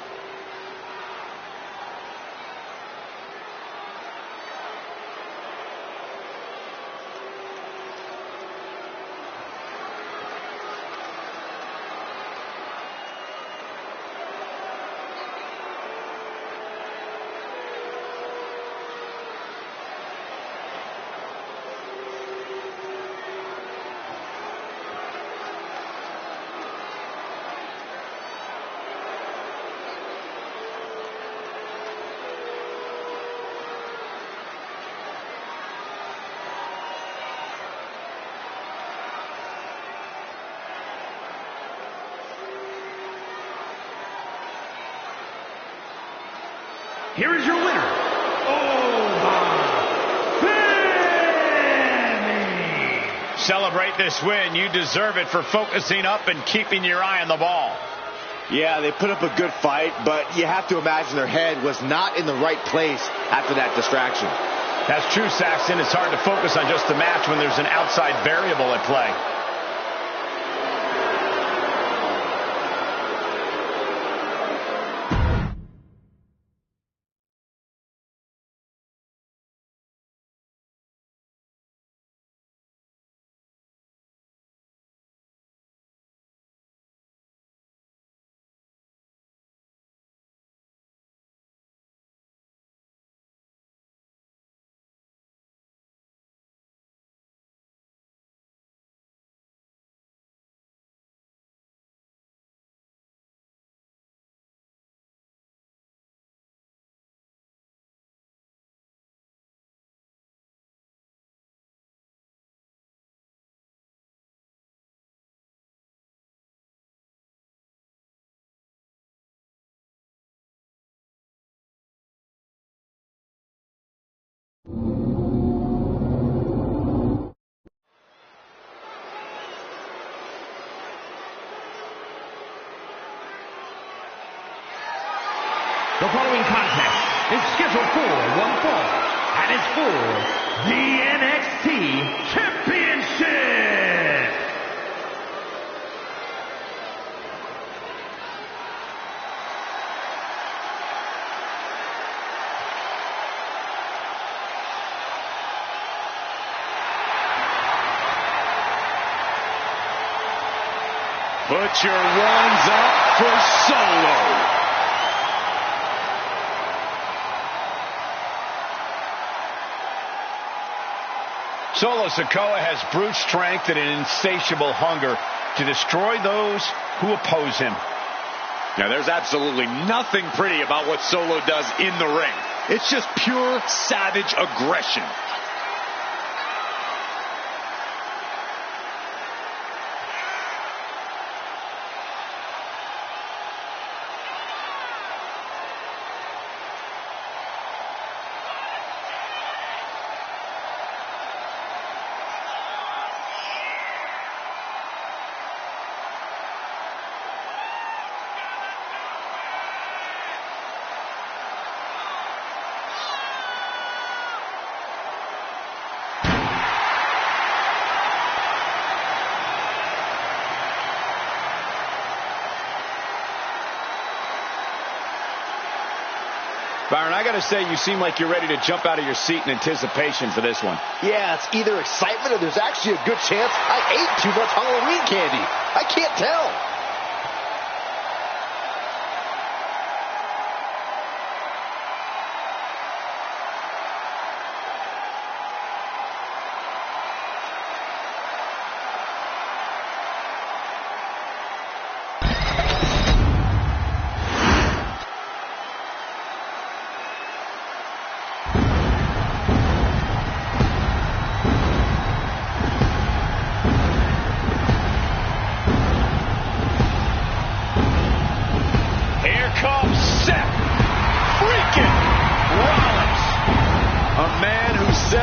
Speaker 1: Here is your winner, Femi.
Speaker 2: Celebrate this win. You deserve it for focusing up and keeping your eye on the ball.
Speaker 3: Yeah, they put up a good fight, but you have to imagine their head was not in the right place after that distraction.
Speaker 2: That's true, Saxton. It's hard to focus on just the match when there's an outside variable at play.
Speaker 1: The following contest is scheduled for one fall and is for the NXT Championship.
Speaker 4: Put your ones up for Solo.
Speaker 2: Solo Sikoa has brute strength and an insatiable hunger to destroy those who oppose him.
Speaker 4: Now, there's absolutely nothing pretty about what Solo does in the ring. It's just pure savage aggression.
Speaker 2: Byron, I got to say, you seem like you're ready to jump out of your seat in anticipation for this one.
Speaker 3: Yeah, it's either excitement or there's actually a good chance I ate too much Halloween candy. I can't tell.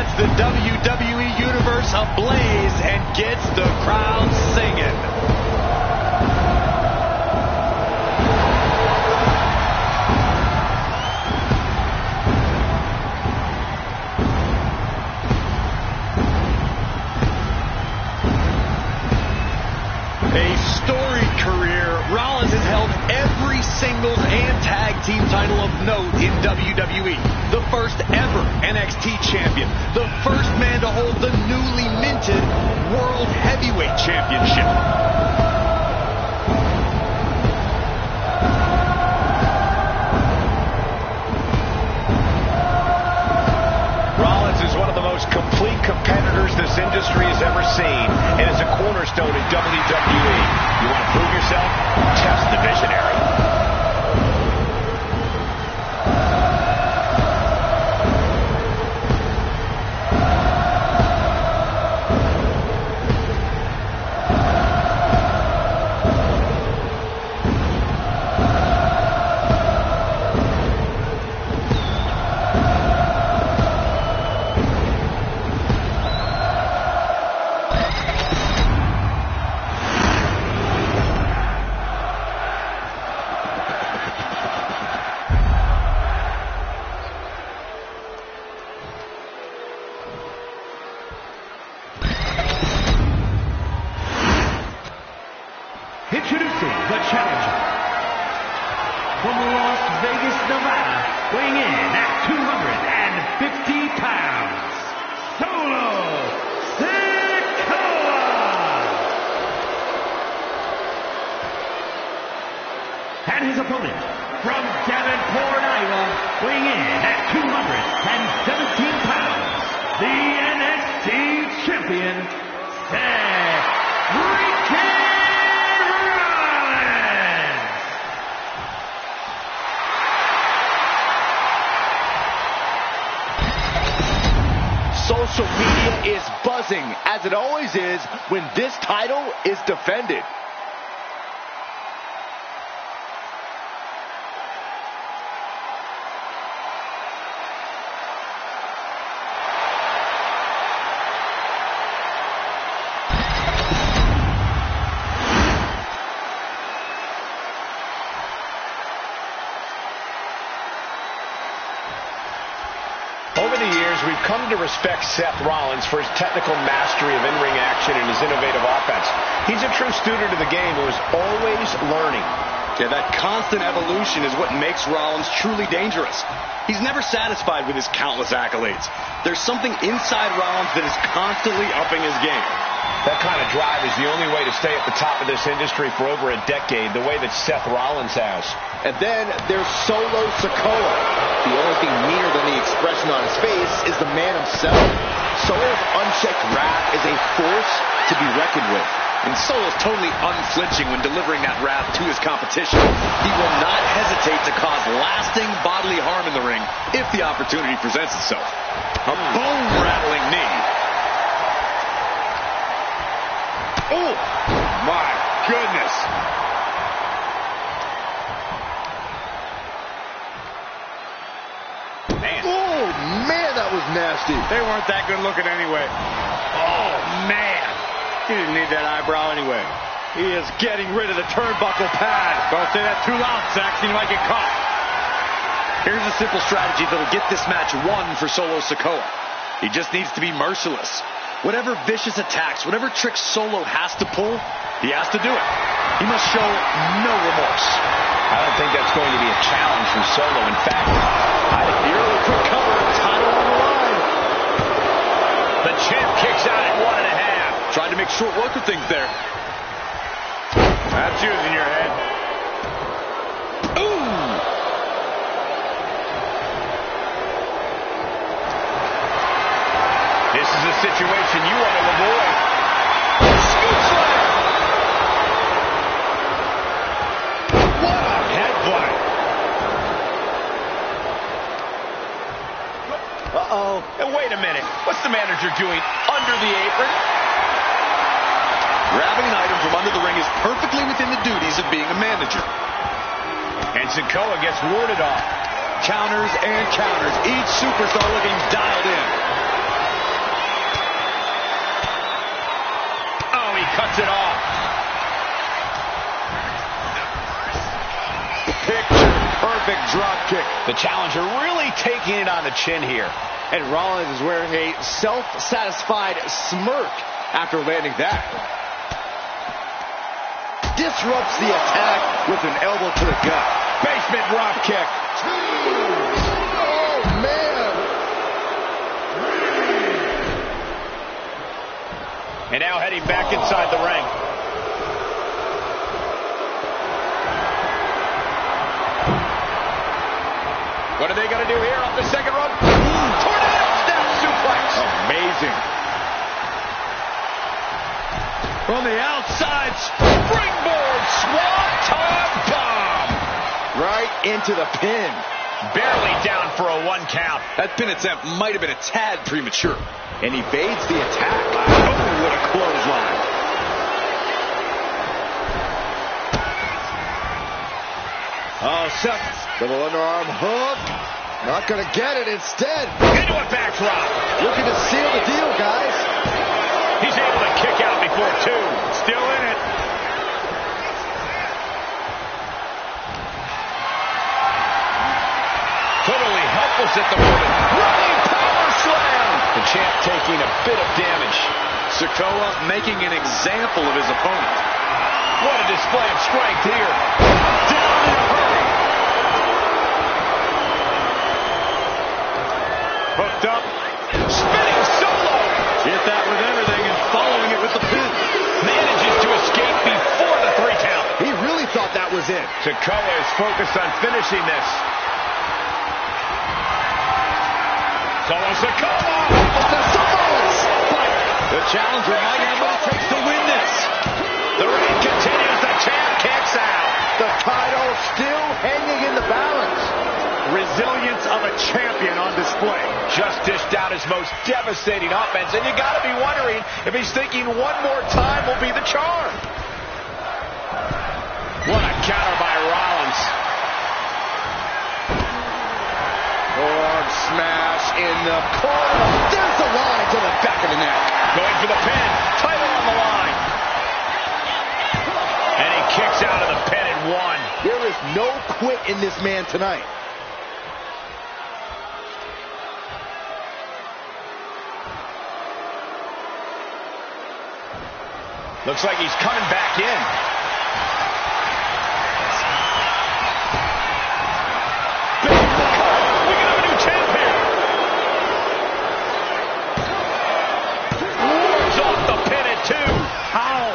Speaker 4: sets the WWE Universe ablaze and gets the crowd singing. A storied career, Rollins has held every singles and tag team title of note in WWE. The first ever NXT champion. The first man to hold the newly minted World Heavyweight Championship.
Speaker 2: Most complete competitors this industry has ever seen, and is a cornerstone in WWE. You want to prove yourself? Test the visionary.
Speaker 1: Introducing the challenger from Las Vegas, Nevada, weighing in at 250 pounds, Solo Sikoa! And his opponent from Davenport, Iowa, weighing in at 217 pounds, the NXT champion, Seth Rollins.
Speaker 3: Social media is buzzing, as it always is when this title is defended.
Speaker 2: Over the years, we've come to respect Seth Rollins for his technical mastery of in-ring action and his innovative offense. He's a true student of the game who is always learning.
Speaker 4: Yeah, that constant evolution is what makes Rollins truly dangerous. He's never satisfied with his countless accolades. There's something inside Rollins that is constantly upping his game.
Speaker 2: That kind of drive is the only way to stay at the top of this industry for over a decade, the way that Seth Rollins has.
Speaker 3: And then there's Solo Sikoa. The only thing meaner than the expression on his face is the man himself. Solo's unchecked wrath is a force to be reckoned with.
Speaker 4: And Solo's totally unflinching when delivering that wrath to his competition. He will not hesitate to cause lasting bodily harm in the ring if the opportunity presents itself. A bone-rattling knee. Oh, my goodness.
Speaker 3: Oh, man, that was nasty.
Speaker 4: They weren't that good looking anyway. Oh, man. He didn't need that eyebrow anyway. He is getting rid of the turnbuckle pad. Don't say that too loud, Saxon. You might get caught. Here's a simple strategy that'll get this match won for Solo Sikoa. He just needs to be merciless. Whatever vicious attacks, whatever tricks Solo has to pull, he has to do it. He must show no remorse.
Speaker 2: I don't think that's going to be a challenge for Solo. In fact,
Speaker 4: the early quick cover, title on the line.
Speaker 2: The champ kicks out at 1.5.
Speaker 4: Tried to make short work of things there.
Speaker 2: That's using your head.
Speaker 4: Ooh!
Speaker 2: This is a situation you want to avoid. Scoop slam! What a headbutt!
Speaker 3: Uh-oh.
Speaker 2: And wait a minute. What's the manager doing under the apron?
Speaker 4: Grabbing an item from under the ring is perfectly within the duties of being a manager.
Speaker 2: And Sikoa gets warded off.
Speaker 4: Counters and counters. Each superstar looking dialed in.
Speaker 2: cuts it off.
Speaker 3: Picture-perfect drop kick.
Speaker 2: The challenger really taking it on the chin here.
Speaker 3: And Rollins is wearing a self-satisfied smirk after landing that. Disrupts the attack with an elbow to the gut.
Speaker 2: Basement drop kick.
Speaker 3: Oh, man.
Speaker 2: And now heading back inside the ring. What are they going to do here off the second rope? Tornado snap suplex.
Speaker 3: Amazing.
Speaker 2: From the outside, springboard swanton bomb.
Speaker 3: Right into the pin.
Speaker 2: Barely down for a 1 count.
Speaker 4: That pin attempt might have been a tad premature.
Speaker 3: And evades the attack. Oh, what a clothesline. Oh, Seth. Double underarm hook. Not going to get it instead.
Speaker 2: Into a backdrop.
Speaker 3: Looking to seal the deal, guys.
Speaker 2: He's able to kick out before 2. Still in it. Totally helpless at the moment. Running power slam. The champ taking a bit of damage.
Speaker 4: Sikoa making an example of his opponent.
Speaker 2: What a display of strength here. Down in a hurry. Hooked up. Spinning solo.
Speaker 4: Hit that with everything and following it with the pin.
Speaker 2: Manages to escape before the 3 count.
Speaker 3: He really thought that was it.
Speaker 2: Sikoa is focused on finishing this. Solo Sikoa.
Speaker 3: The challenger might have what it takes to win this.
Speaker 2: The reign continues. The champ kicks out.
Speaker 3: The title still hanging in the balance.
Speaker 2: Resilience of a champion on display. Just dished out his most devastating offense, and you got to be wondering if he's thinking one more time will be the charm. What a counter by Rollins.
Speaker 3: Arm smash in the corner. There's the line to the back of the neck.
Speaker 2: Going for the pin. Title on the line. And he kicks out of the pin and 1.
Speaker 3: There is no quit in this man tonight.
Speaker 2: Looks like he's coming back in. We can have a new champ here. Wars off the pin at 2. How?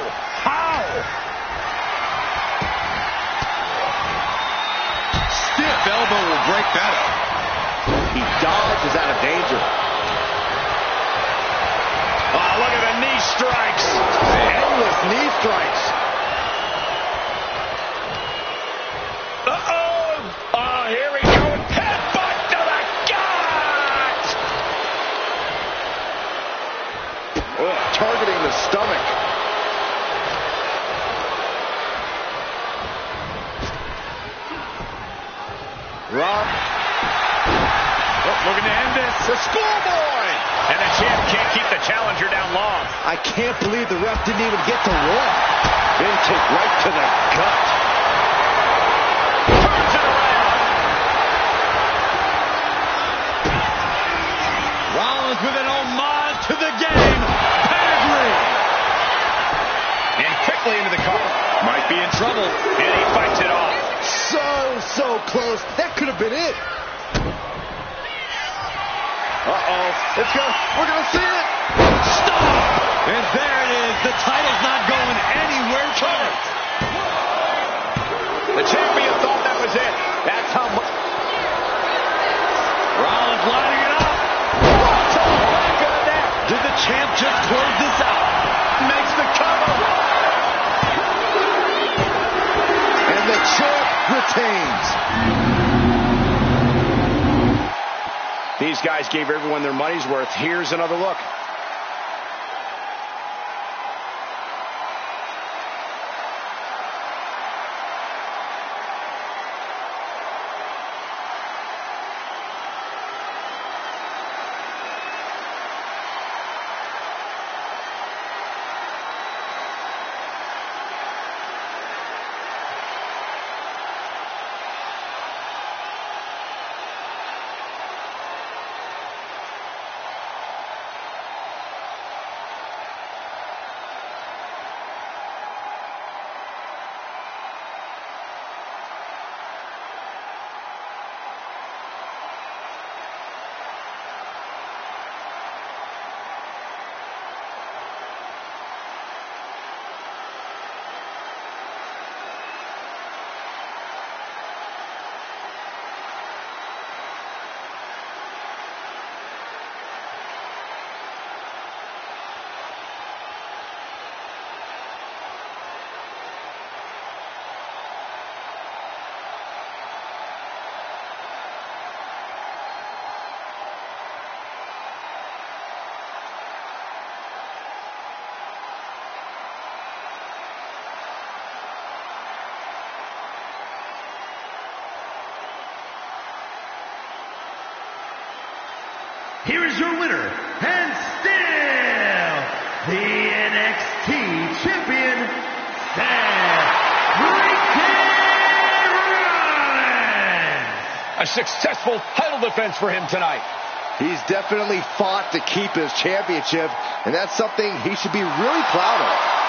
Speaker 4: Stiff elbow will break that up.
Speaker 3: He dodges out of danger.
Speaker 2: Oh, look at the knee strikes.
Speaker 3: Endless knee strikes.
Speaker 2: Uh-oh. Oh, here we go. Headbutt to the gut.
Speaker 3: Oh, targeting the stomach. Rob.
Speaker 2: Looking to end this. The schoolboy. And the champ can't keep the challenger down long.
Speaker 3: I can't believe the ref didn't even get to one. Big kick right to the gut.
Speaker 2: Turns it around.
Speaker 4: Rollins with an homage to the game. Pedigree.
Speaker 2: And quickly into the cover.
Speaker 4: Might be in trouble.
Speaker 2: And he fights it off.
Speaker 3: So close. That could have been it. Uh-oh. We're going to see it.
Speaker 4: Stop! And there it is. The title's not going anywhere close.
Speaker 2: The champion thought that was it. That's how much.
Speaker 4: Rollins lining it up.
Speaker 2: To the back of the neck.
Speaker 4: Did the champ just close this out?
Speaker 2: Makes the cover.
Speaker 3: And the champ retains.
Speaker 2: These guys gave everyone their money's worth. Here's another look.
Speaker 1: here is your winner, and still the NXT champion, Seth Freakin' Rollins.
Speaker 5: A successful title defense for him tonight.
Speaker 3: He's definitely fought to keep his championship, and that's something he should be really proud of.